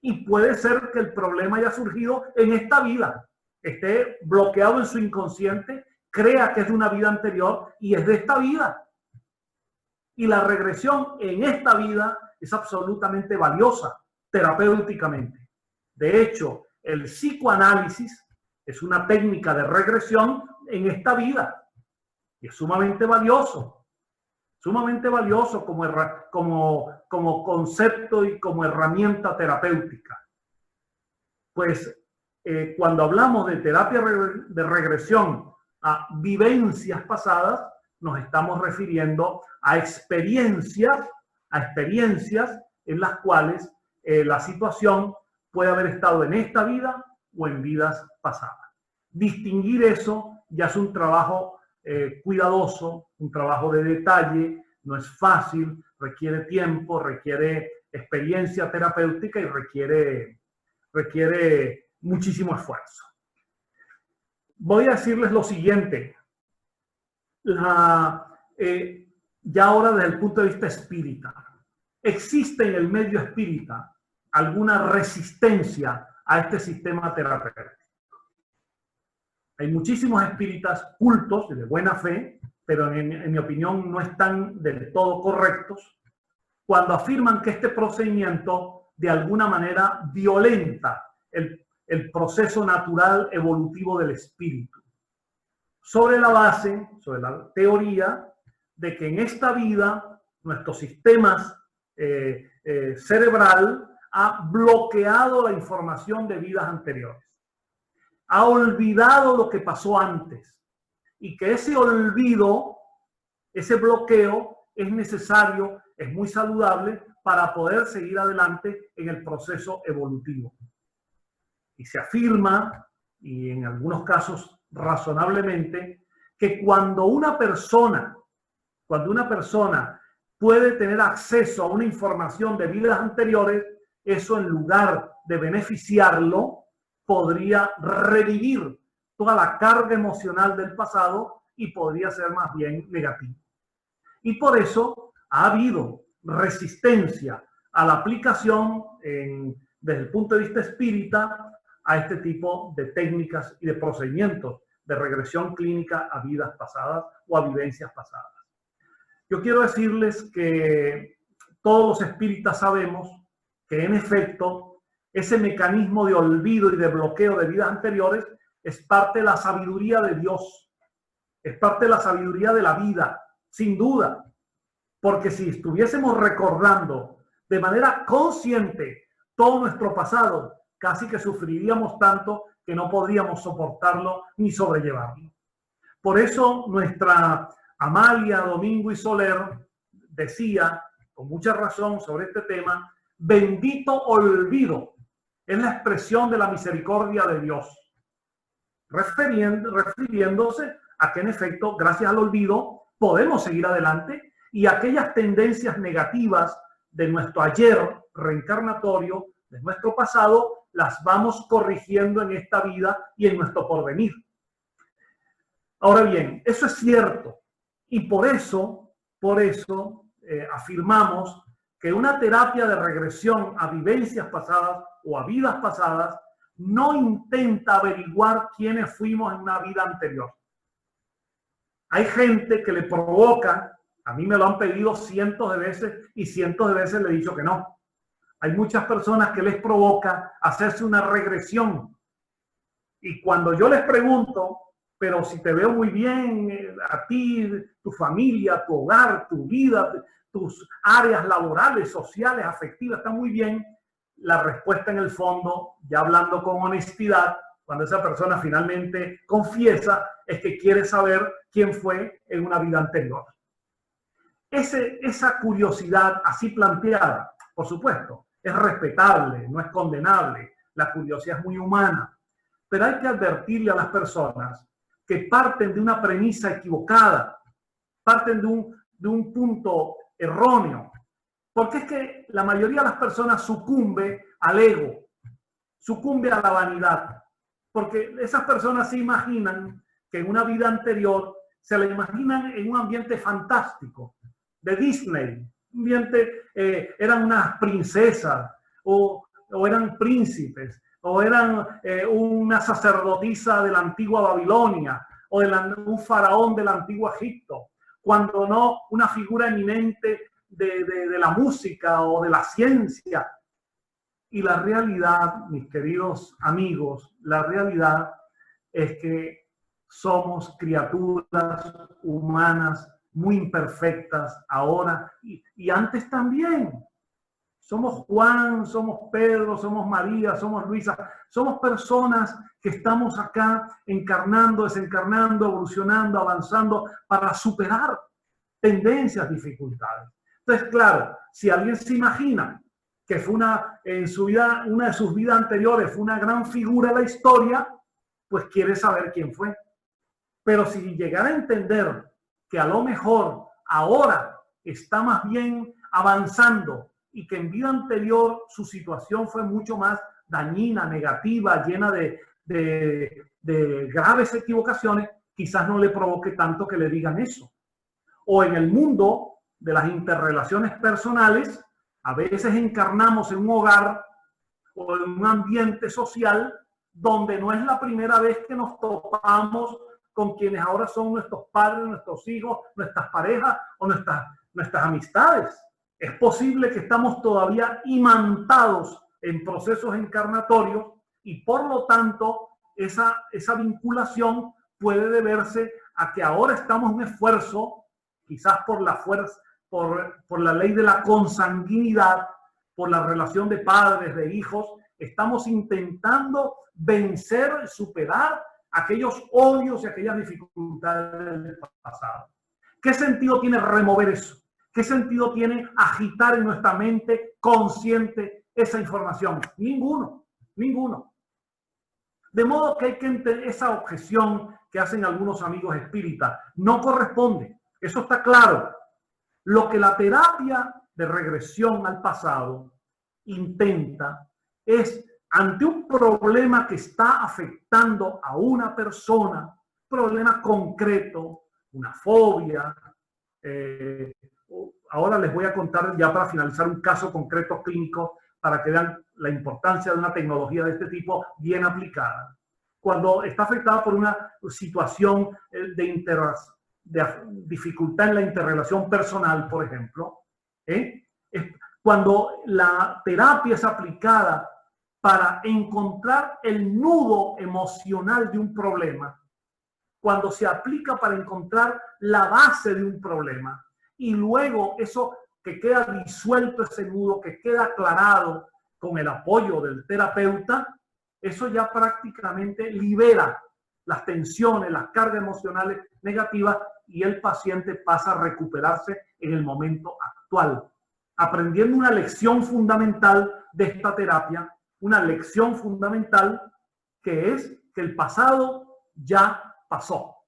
Y puede ser que el problema haya surgido en esta vida, esté bloqueado en su inconsciente, crea que es de una vida anterior y es de esta vida. Y la regresión en esta vida es absolutamente valiosa terapéuticamente. De hecho, el psicoanálisis es una técnica de regresión en esta vida y es sumamente valioso como concepto y como herramienta terapéutica. Pues cuando hablamos de terapia de regresión a vivencias pasadas, nos estamos refiriendo a experiencias en las cuales la situación puede haber estado en esta vida o en vidas pasadas. Distinguir eso ya es un trabajo cuidadoso, un trabajo de detalle, no es fácil, requiere tiempo, requiere experiencia terapéutica y requiere muchísimo esfuerzo. Voy a decirles lo siguiente. Ya ahora desde el punto de vista espírita, ¿existe en el medio espírita alguna resistencia a este sistema terapéutico? Hay muchísimos espíritas cultos, de buena fe, pero en mi opinión no están del todo correctos, cuando afirman que este procedimiento de alguna manera violenta el proceso natural evolutivo del espíritu. Sobre la teoría de que en esta vida nuestro sistema cerebral ha bloqueado la información de vidas anteriores. Ha olvidado lo que pasó antes y que ese olvido, ese bloqueo es necesario, es muy saludable para poder seguir adelante en el proceso evolutivo. Y se afirma, y en algunos casos razonablemente, que cuando una persona puede tener acceso a una información de vidas anteriores, eso en lugar de beneficiarlo, podría revivir toda la carga emocional del pasado y podría ser más bien negativo. Y por eso ha habido resistencia a la aplicación desde el punto de vista espírita a este tipo de técnicas y de procedimientos de regresión clínica a vidas pasadas o a vivencias pasadas. Yo quiero decirles que todos los espíritas sabemos que en efecto ese mecanismo de olvido y de bloqueo de vidas anteriores es parte de la sabiduría de Dios, es parte de la sabiduría de la vida, sin duda, porque si estuviésemos recordando de manera consciente todo nuestro pasado, casi que sufriríamos tanto que no podríamos soportarlo ni sobrellevarlo. Por eso nuestra Amalia Domingo y Soler decía, con mucha razón sobre este tema, bendito olvido es la expresión de la misericordia de Dios, refiriéndose a que en efecto, gracias al olvido, podemos seguir adelante y aquellas tendencias negativas de nuestro ayer reencarnatorio, de nuestro pasado, las vamos corrigiendo en esta vida y en nuestro porvenir. Ahora bien, eso es cierto y por eso afirmamos que una terapia de regresión a vivencias pasadas o a vidas pasadas no intenta averiguar quiénes fuimos en una vida anterior. Hay gente que le provoca, a mí me lo han pedido cientos de veces y cientos de veces le he dicho que no. Hay muchas personas que les provoca hacerse una regresión. Y cuando yo les pregunto, pero si te veo muy bien, a ti, tu familia, tu hogar, tu vida, tus áreas laborales, sociales, afectivas, están muy bien, la respuesta en el fondo, ya hablando con honestidad, cuando esa persona finalmente confiesa, es que quiere saber quién fue en una vida anterior. Esa curiosidad así planteada, por supuesto, es respetable, no es condenable, la curiosidad es muy humana, pero hay que advertirle a las personas que parten de una premisa equivocada, parten de un punto erróneo, porque es que la mayoría de las personas sucumbe al ego, sucumbe a la vanidad, porque esas personas se imaginan que en una vida anterior se la imaginan en un ambiente fantástico, de Disney, un ambiente, eran unas princesas o eran príncipes, o eran una sacerdotisa de la antigua Babilonia, o un faraón del antiguo Egipto, cuando no una figura eminente de la música o de la ciencia. Y la realidad, mis queridos amigos, la realidad es que somos criaturas humanas muy imperfectas ahora y antes también. Somos Juan, somos Pedro, somos María, somos Luisa. Somos personas que estamos acá encarnando, desencarnando, evolucionando, avanzando para superar tendencias, dificultades. Entonces, claro, si alguien se imagina que fue en su vida, una de sus vidas anteriores fue una gran figura de la historia, pues quiere saber quién fue. Pero si llegara a entender que a lo mejor ahora está más bien avanzando y que en vida anterior su situación fue mucho más dañina, negativa, llena de graves equivocaciones, quizás no le provoque tanto que le digan eso. O en el mundo de las interrelaciones personales, a veces encarnamos en un hogar o en un ambiente social donde no es la primera vez que nos topamos con quienes ahora son nuestros padres, nuestros hijos, nuestras parejas o nuestras amistades. Es posible que estamos todavía imantados en procesos encarnatorios y por lo tanto esa vinculación puede deberse a que ahora estamos en un esfuerzo, quizás por la fuerza, por la ley de la consanguinidad, por la relación de padres, de hijos, estamos intentando vencer, superar aquellos odios y aquellas dificultades del pasado. ¿Qué sentido tiene remover eso? ¿Qué sentido tiene agitar en nuestra mente consciente esa información? Ninguno, ninguno. De modo que hay que entender esa objeción que hacen algunos amigos espíritas. No corresponde, eso está claro. Lo que la terapia de regresión al pasado intenta es ante un problema que está afectando a una persona, problema concreto, una fobia, ahora les voy a contar ya para finalizar un caso concreto clínico para que vean la importancia de una tecnología de este tipo bien aplicada. Cuando está afectada por una situación de dificultad en la interrelación personal, por ejemplo, cuando la terapia es aplicada para encontrar el nudo emocional de un problema, cuando se aplica para encontrar la base de un problema y luego eso que queda disuelto, ese nudo, que queda aclarado con el apoyo del terapeuta, eso ya prácticamente libera las tensiones, las cargas emocionales negativas y el paciente pasa a recuperarse en el momento actual, aprendiendo una lección fundamental de esta terapia, una lección fundamental que es que el pasado ya pasó,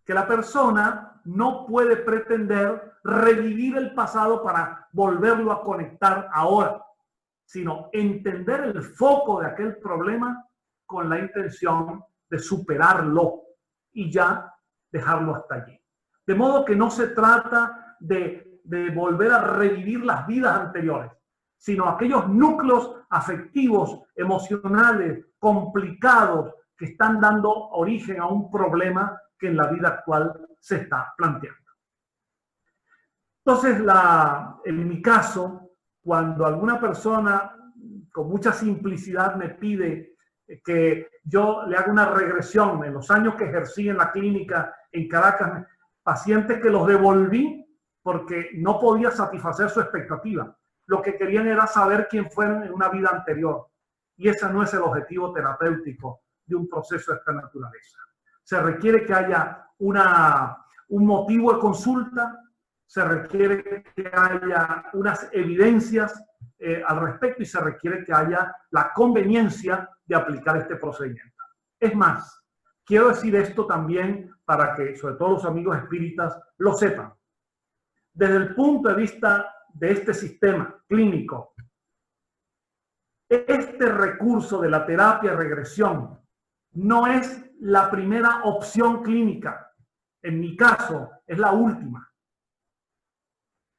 que la persona no puede pretender revivir el pasado para volverlo a conectar ahora, sino entender el foco de aquel problema con la intención de superarlo y ya dejarlo hasta allí. De modo que no se trata de volver a revivir las vidas anteriores, sino aquellos núcleos afectivos, emocionales, complicados, que están dando origen a un problema que en la vida actual se está planteando. Entonces, en mi caso, cuando alguna persona con mucha simplicidad me pide que yo le haga una regresión en los años que ejercí en la clínica en Caracas, pacientes que los devolví porque no podía satisfacer su expectativa. Lo que querían era saber quién fueron en una vida anterior. Y ese no es el objetivo terapéutico de un proceso de esta naturaleza. Se requiere que haya un motivo de consulta, se requiere que haya unas evidencias al respecto y se requiere que haya la conveniencia de aplicar este procedimiento. Es más, quiero decir esto también para que, sobre todo los amigos espíritas, lo sepan. Desde el punto de vista de este sistema clínico, este recurso de la terapia de regresión no es la primera opción clínica. En mi caso, es la última.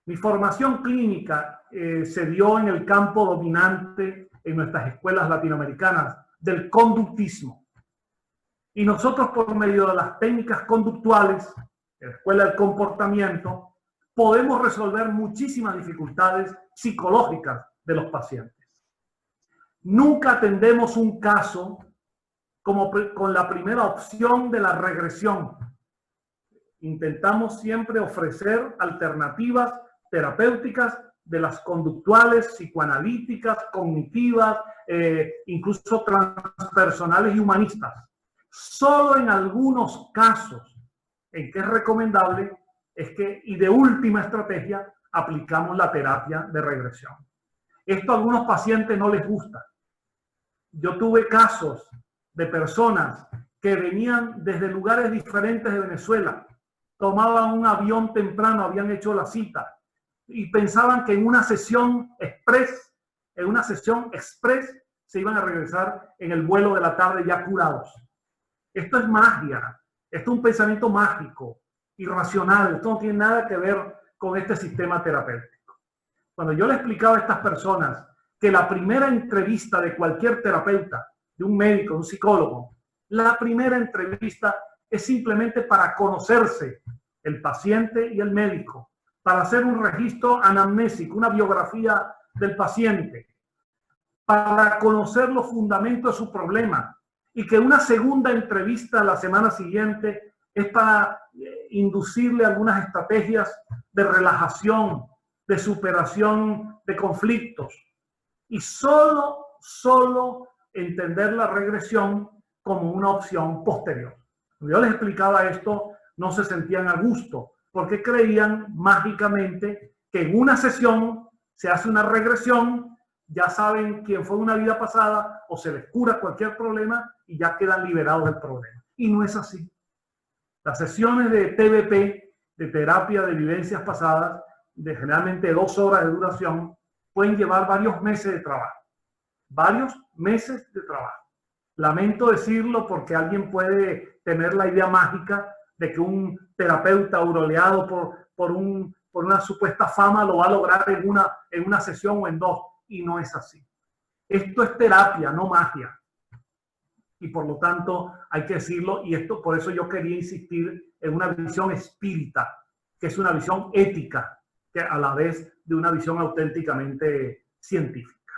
Mi formación clínica se dio en el campo dominante en nuestras escuelas latinoamericanas del conductismo. Y nosotros, por medio de las técnicas conductuales, en la escuela del comportamiento, podemos resolver muchísimas dificultades psicológicas de los pacientes. Nunca atendemos un caso como con la primera opción de la regresión. Intentamos siempre ofrecer alternativas terapéuticas de las conductuales, psicoanalíticas, cognitivas, incluso transpersonales y humanistas. Solo en algunos casos en que es recomendable y de última estrategia, aplicamos la terapia de regresión. Esto a algunos pacientes no les gusta. Yo tuve casos de personas que venían desde lugares diferentes de Venezuela, tomaban un avión temprano, habían hecho la cita y pensaban que en una sesión express, se iban a regresar en el vuelo de la tarde ya curados. Esto es magia, esto es un pensamiento mágico, irracional, esto no tiene nada que ver con este sistema terapéutico. Cuando yo le explicaba a estas personas que la primera entrevista de cualquier terapeuta, de un médico, de un psicólogo, la primera entrevista es simplemente para conocerse el paciente y el médico, para hacer un registro anamnésico, una biografía del paciente, para conocer los fundamentos de su problema, y que una segunda entrevista la semana siguiente es para inducirle algunas estrategias de relajación, de superación de conflictos, y solo entender la regresión como una opción posterior. Cuando yo les explicaba esto, no se sentían a gusto, porque creían mágicamente que en una sesión se hace una regresión, ya saben quién fue en una vida pasada, o se les cura cualquier problema y ya quedan liberados del problema. Y no es así. Las sesiones de TBP, de terapia de vivencias pasadas, de generalmente 2 horas de duración, pueden llevar varios meses de trabajo. varios meses de trabajo. Lamento decirlo porque alguien puede tener la idea mágica de que un terapeuta aureolado por una supuesta fama lo va a lograr en una sesión o en dos, y no es así. Esto es terapia, no magia. Y por lo tanto hay que decirlo, y esto por eso yo quería insistir en una visión espírita, que es una visión ética, que a la vez de una visión auténticamente científica.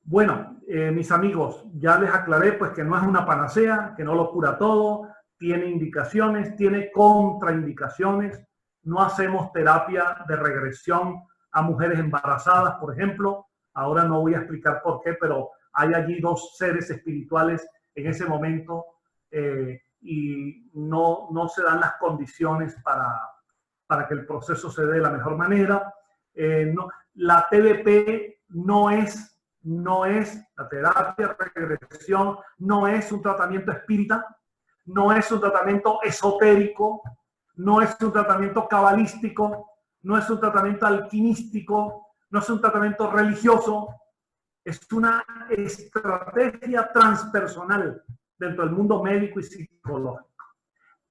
Bueno, mis amigos, ya les aclaré pues que no es una panacea, que no lo cura todo, tiene indicaciones, tiene contraindicaciones. No hacemos terapia de regresión a mujeres embarazadas, por ejemplo. Ahora no voy a explicar por qué, pero hay allí dos seres espirituales en ese momento y no se dan las condiciones para que el proceso se dé de la mejor manera. La TDP no es la terapia de regresión, no es un tratamiento espírita, no es un tratamiento esotérico, no es un tratamiento cabalístico, no es un tratamiento alquimístico, no es un tratamiento religioso, es una estrategia transpersonal dentro del mundo médico y psicológico.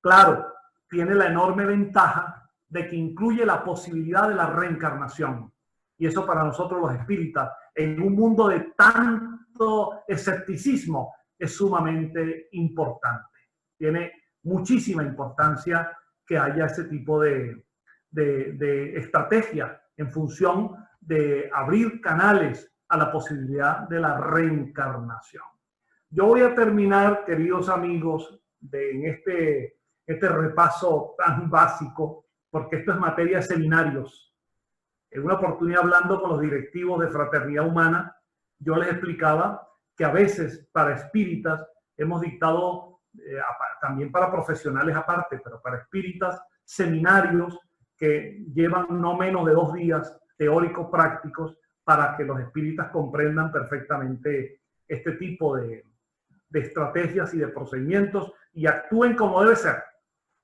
Claro, tiene la enorme ventaja de que incluye la posibilidad de la reencarnación. Y eso para nosotros los espíritas, en un mundo de tanto escepticismo, es sumamente importante. Tiene muchísima importancia que haya ese tipo de estrategia en función de abrir canales a la posibilidad de la reencarnación. Yo voy a terminar, queridos amigos, en este repaso tan básico, porque esto es materia de seminarios. En una oportunidad, hablando con los directivos de Fraternidad Humana, yo les explicaba que a veces para espíritas hemos dictado, también para profesionales aparte, pero para espíritas, seminarios que llevan no menos de 2 días, teóricos prácticos, para que los espíritas comprendan perfectamente este tipo de estrategias y de procedimientos y actúen como debe ser,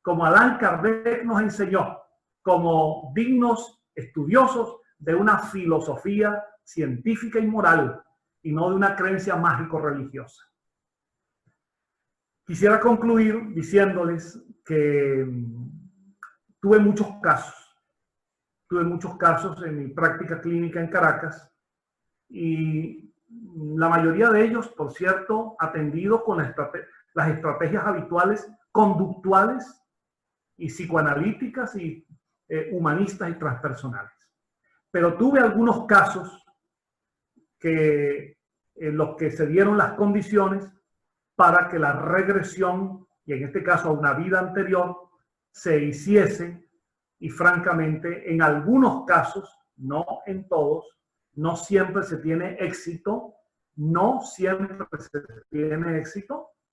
como Allan Kardec nos enseñó, como dignos estudiosos de una filosofía científica y moral y no de una creencia mágico-religiosa. Quisiera concluir diciéndoles que tuve muchos casos en mi práctica clínica en Caracas y la mayoría de ellos, por cierto, atendidos con las estrategias habituales conductuales y psicoanalíticas y humanistas y transpersonales. Pero tuve algunos casos en los que se dieron las condiciones para que la regresión, y en este caso a una vida anterior, se hiciese, y francamente en algunos casos, no en todos, no siempre se tiene éxito,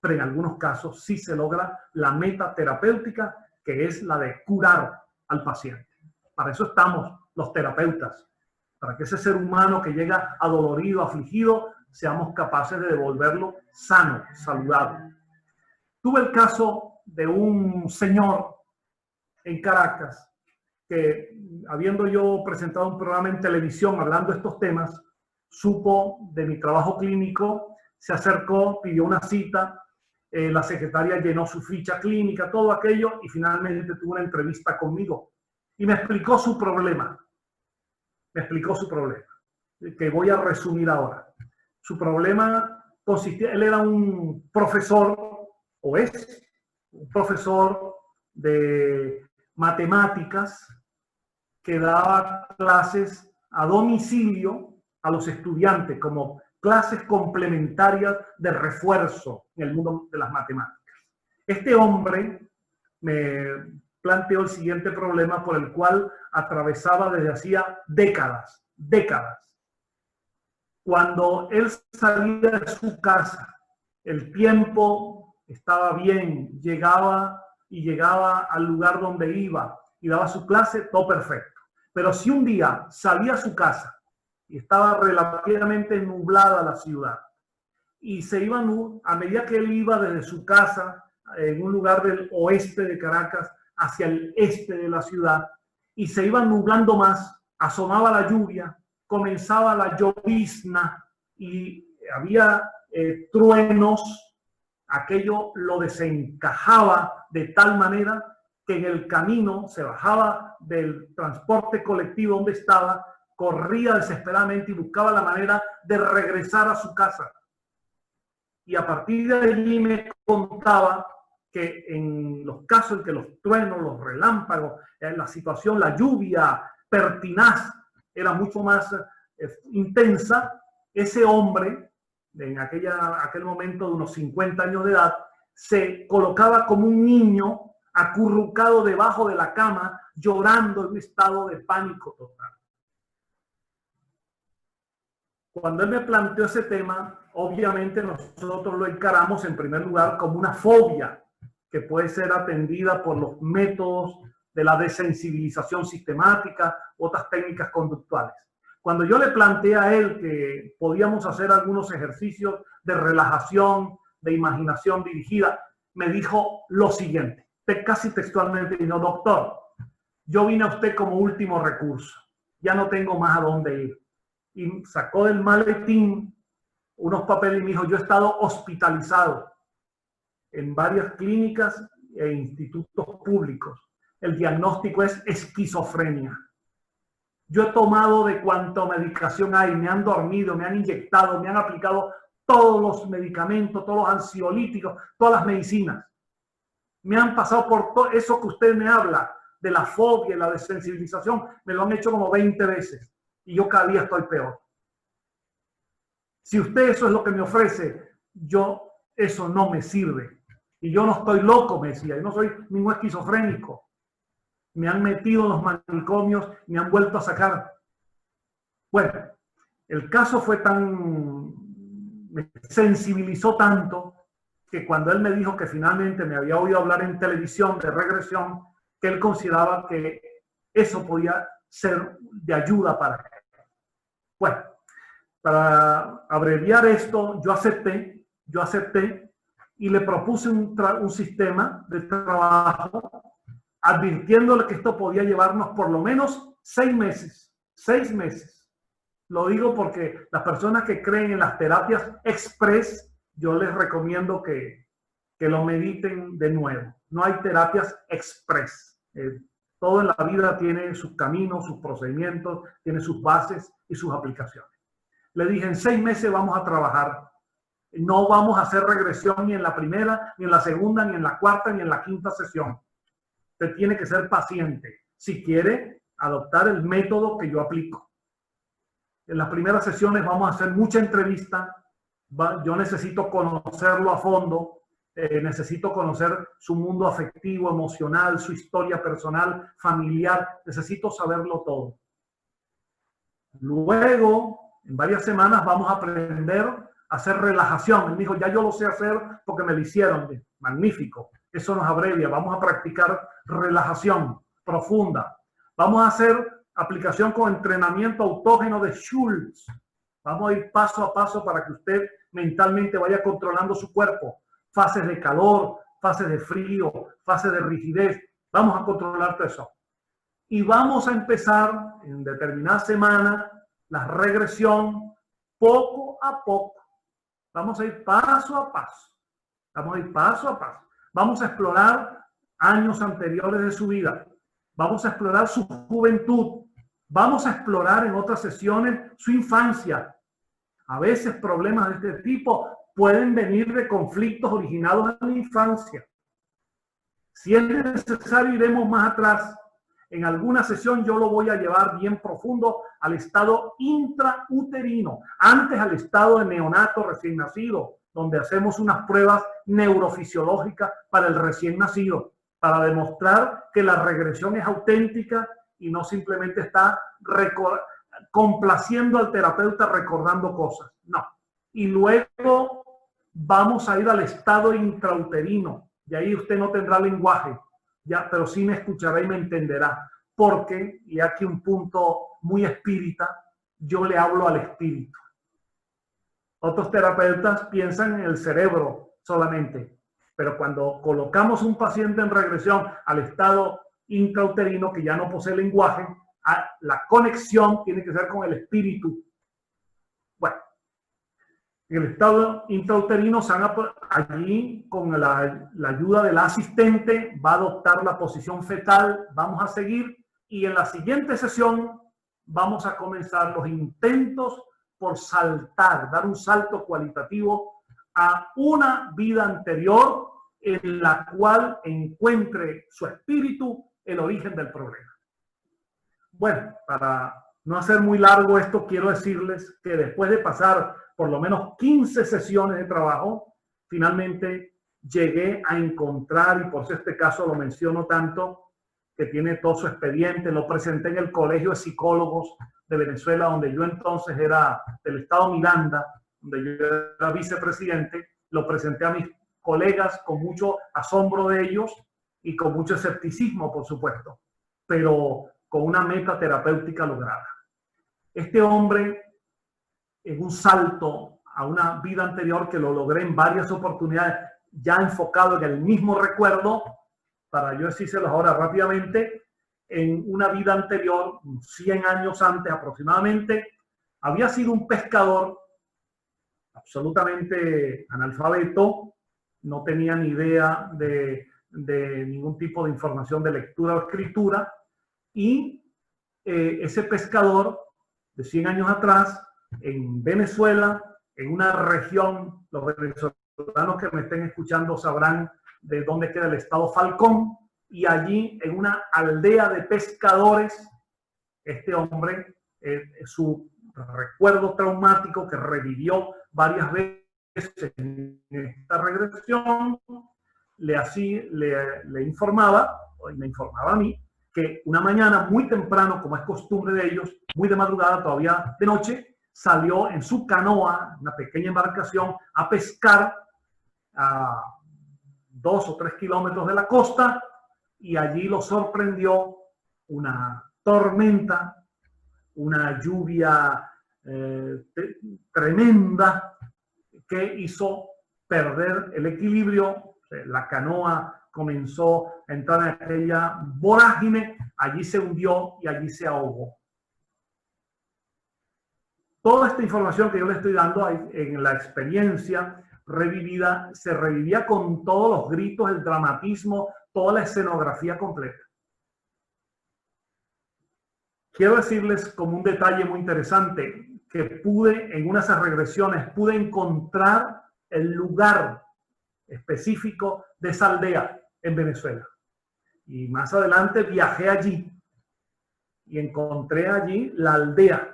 pero en algunos casos sí se logra la meta terapéutica, que es la de curar al paciente. Para eso estamos los terapeutas, para que ese ser humano que llega adolorido, afligido, seamos capaces de devolverlo sano, saludable. Tuve el caso de un señor en Caracas que, habiendo yo presentado un programa en televisión hablando de estos temas, supo de mi trabajo clínico, se acercó, pidió una cita, la secretaria llenó su ficha clínica, todo aquello, y finalmente tuvo una entrevista conmigo y me explicó su problema. Que voy a resumir ahora. Su problema consistía, él era un profesor, o es un profesor de matemáticas que daba clases a domicilio a los estudiantes como clases complementarias de refuerzo en el mundo de las matemáticas. Este hombre me planteó el siguiente problema por el cual atravesaba desde hacía décadas. Cuando él salía de su casa, el tiempo estaba bien, llegaba al lugar donde iba y daba su clase, todo perfecto. Pero si un día salía a su casa y estaba relativamente nublada la ciudad y se iba, a medida que él iba desde su casa en un lugar del oeste de Caracas hacia el este de la ciudad y se iba nublando más, asomaba la lluvia, comenzaba la llovizna y había truenos, aquello lo desencajaba de tal manera que en el camino se bajaba del transporte colectivo donde estaba, corría desesperadamente y buscaba la manera de regresar a su casa. Y a partir de allí me contaba que en los casos en que los truenos, los relámpagos, la situación, la lluvia pertinaz era mucho más intensa, ese hombre, en aquel momento de unos 50 años de edad, se colocaba como un niño acurrucado debajo de la cama, llorando en un estado de pánico total. Cuando él me planteó ese tema, obviamente nosotros lo encaramos en primer lugar como una fobia que puede ser atendida por los métodos de la desensibilización sistemática, otras técnicas conductuales. Cuando yo le planteé a él que podíamos hacer algunos ejercicios de relajación, de imaginación dirigida, me dijo lo siguiente, casi textualmente, dijo: doctor, yo vine a usted como último recurso, ya no tengo más a dónde ir. Y sacó del maletín unos papeles y me dijo: yo he estado hospitalizado en varias clínicas e institutos públicos. El diagnóstico es esquizofrenia. Yo he tomado de cuánta medicación hay, me han dormido, me han inyectado, me han aplicado todos los medicamentos, todos los ansiolíticos, todas las medicinas. Me han pasado por todo eso que usted me habla, de la fobia, la desensibilización, me lo han hecho como 20 veces. Y yo cada día estoy peor. Si usted eso es lo que me ofrece, eso no me sirve. Y yo no estoy loco, me decía, yo no soy ningún esquizofrénico. Me han metido en los manicomios, me han vuelto a sacar. Bueno, el caso me sensibilizó tanto que cuando él me dijo que finalmente me había oído hablar en televisión de regresión, que él consideraba que eso podía ser de ayuda para él. Bueno, para abreviar esto, yo acepté y le propuse un sistema de trabajo advirtiéndole que esto podía llevarnos por lo menos 6 meses. 6 meses. Lo digo porque las personas que creen en las terapias express, yo les recomiendo que lo mediten de nuevo. No hay terapias express. Todo en la vida tiene sus caminos, sus procedimientos, tiene sus bases y sus aplicaciones. Le dije: en 6 meses vamos a trabajar. No vamos a hacer regresión ni en la primera, ni en la segunda, ni en la cuarta, ni en la quinta sesión. Usted tiene que ser paciente si quiere adoptar el método que yo aplico. En las primeras sesiones vamos a hacer mucha entrevista. Yo necesito conocerlo a fondo. Necesito conocer su mundo afectivo, emocional, su historia personal, familiar. Necesito saberlo todo. Luego, en varias semanas, vamos a aprender a hacer relajación. Él dijo: ya yo lo sé hacer porque me lo hicieron. Magnífico. Eso nos abrevia. Vamos a practicar relajación profunda. Vamos a hacer aplicación con entrenamiento autógeno de Schultz. Vamos a ir paso a paso para que usted mentalmente vaya controlando su cuerpo. Fases de calor, fases de frío, fases de rigidez. Vamos a controlar todo eso. Y vamos a empezar en determinada semana la regresión poco a poco. Vamos a ir paso a paso. Vamos a ir paso a paso. Vamos a explorar años anteriores de su vida. Vamos a explorar su juventud. Vamos a explorar en otras sesiones su infancia. A veces problemas de este tipo pueden venir de conflictos originados en la infancia. Si es necesario, iremos más atrás. En alguna sesión yo lo voy a llevar bien profundo al estado intrauterino, antes al estado de neonato recién nacido, donde hacemos unas pruebas neurofisiológicas para el recién nacido, para demostrar que la regresión es auténtica y no simplemente está complaciendo al terapeuta recordando cosas. No. Y luego vamos a ir al estado intrauterino, y ahí usted no tendrá lenguaje, ya, pero sí me escuchará y me entenderá, porque, y aquí un punto muy espírita, yo le hablo al espíritu. Otros terapeutas piensan en el cerebro solamente, pero cuando colocamos un paciente en regresión al estado intrauterino, que ya no posee lenguaje, la conexión tiene que ser con el espíritu. Bueno, En el estado intrauterino, allí con la ayuda de la asistente va a adoptar la posición fetal, vamos a seguir y en la siguiente sesión vamos a comenzar los intentos por saltar, dar un salto cualitativo a una vida anterior en la cual encuentre su espíritu el origen del problema. Bueno, para no hacer muy largo esto, quiero decirles que después de pasar por lo menos 15 sesiones de trabajo, finalmente llegué a encontrar, y por eso este caso lo menciono tanto, que tiene todo su expediente, lo presenté en el Colegio de Psicólogos de Venezuela, donde yo entonces era del estado Miranda, donde yo era vicepresidente, lo presenté a mis colegas con mucho asombro de ellos y con mucho escepticismo, por supuesto, pero con una meta terapéutica lograda. Este hombre, en un salto a una vida anterior que lo logré en varias oportunidades, ya enfocado en el mismo recuerdo, para yo decírselos ahora rápidamente, en una vida anterior, 100 años antes aproximadamente, había sido un pescador absolutamente analfabeto, no tenía ni idea de ningún tipo de información de lectura o escritura, y ese pescador de 100 años atrás, en Venezuela, en una región, los venezolanos que me estén escuchando sabrán de dónde queda el estado Falcón, y allí en una aldea de pescadores, este hombre, su recuerdo traumático que revivió varias veces en esta regresión, le informaba, y me informaba a mí, que una mañana muy temprano, como es costumbre de ellos, muy de madrugada, todavía de noche, salió en su canoa, una pequeña embarcación, a pescar a 2 o 3 kilómetros de la costa, y allí lo sorprendió una tormenta, una lluvia tremenda que hizo perder el equilibrio. La canoa comenzó a entrar en aquella vorágine, allí se hundió y allí se ahogó. Toda esta información que yo le estoy dando en la experiencia revivida, se revivía con todos los gritos, el dramatismo, toda la escenografía completa. Quiero decirles como un detalle muy interesante que pude, en unas regresiones, pude encontrar el lugar específico de esa aldea en Venezuela. Y más adelante viajé allí y encontré allí la aldea.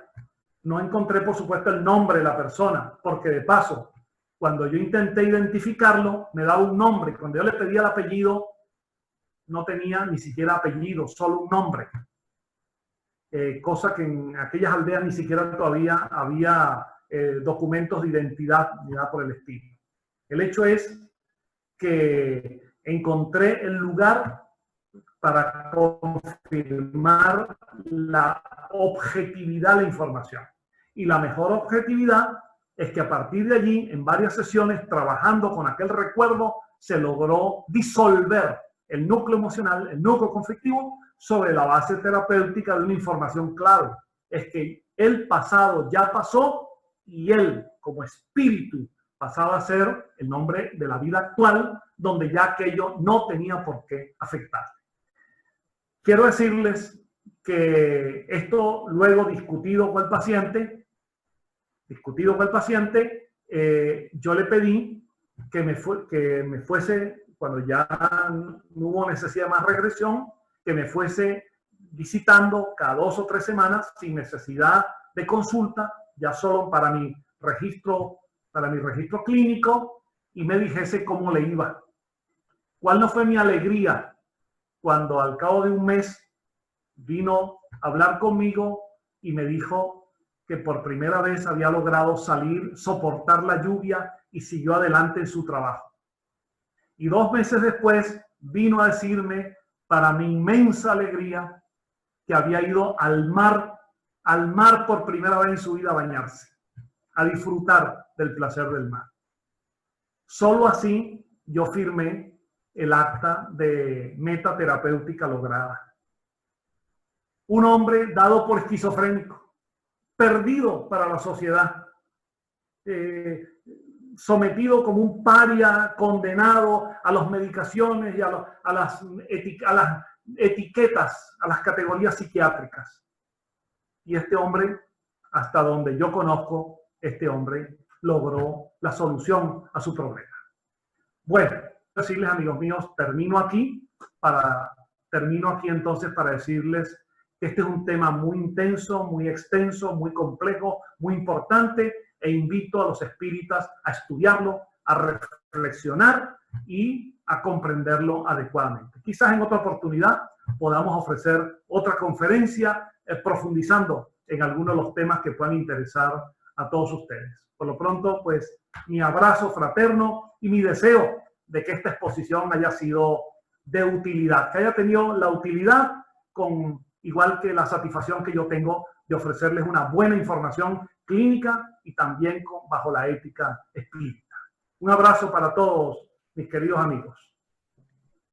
No encontré, por supuesto, el nombre de la persona, porque de paso, cuando yo intenté identificarlo, me daba un nombre. Cuando yo le pedí el apellido, no tenía ni siquiera apellido, solo un nombre. Cosa que en aquellas aldeas ni siquiera todavía había documentos de identidad ni nada por el estilo. El hecho es que encontré el lugar para confirmar la objetividad de la información. Y la mejor objetividad es que a partir de allí, en varias sesiones, trabajando con aquel recuerdo, se logró disolver el núcleo emocional, el núcleo conflictivo, sobre la base terapéutica de una información clave. Es que el pasado ya pasó y él, como espíritu, pasaba a ser el nombre de la vida actual, donde ya aquello no tenía por qué afectar. Quiero decirles que esto luego discutido con el paciente, yo le pedí que me fuese, cuando ya no hubo necesidad de más regresión, que me fuese visitando cada 2 o 3 semanas sin necesidad de consulta, ya solo para mi registro clínico, y me dijese cómo le iba. ¿Cuál no fue mi alegría cuando al cabo de un mes vino a hablar conmigo y me dijo que por primera vez había logrado salir, soportar la lluvia y siguió adelante en su trabajo? Y 2 meses después vino a decirme, para mi inmensa alegría, que había ido al mar por primera vez en su vida a bañarse, a disfrutar del placer del mar. Solo así yo firmé el acta de meta terapéutica lograda. Un hombre dado por esquizofrénico, perdido para la sociedad, sometido como un paria, condenado a las medicaciones y a las etiquetas, a las categorías psiquiátricas. Y este hombre, hasta donde yo conozco, este hombre logró la solución a su problema. Bueno, decirles, amigos míos, termino aquí entonces para decirles que este es un tema muy intenso, muy extenso, muy complejo, muy importante, e invito a los espíritas a estudiarlo, a reflexionar y a comprenderlo adecuadamente. Quizás en otra oportunidad podamos ofrecer otra conferencia profundizando en algunos de los temas que puedan interesar a todos ustedes. Por lo pronto, pues, mi abrazo fraterno y mi deseo de que esta exposición haya sido de utilidad, que haya tenido la utilidad igual que la satisfacción que yo tengo de ofrecerles una buena información clínica y también bajo la ética espírita. Un abrazo para todos, mis queridos amigos.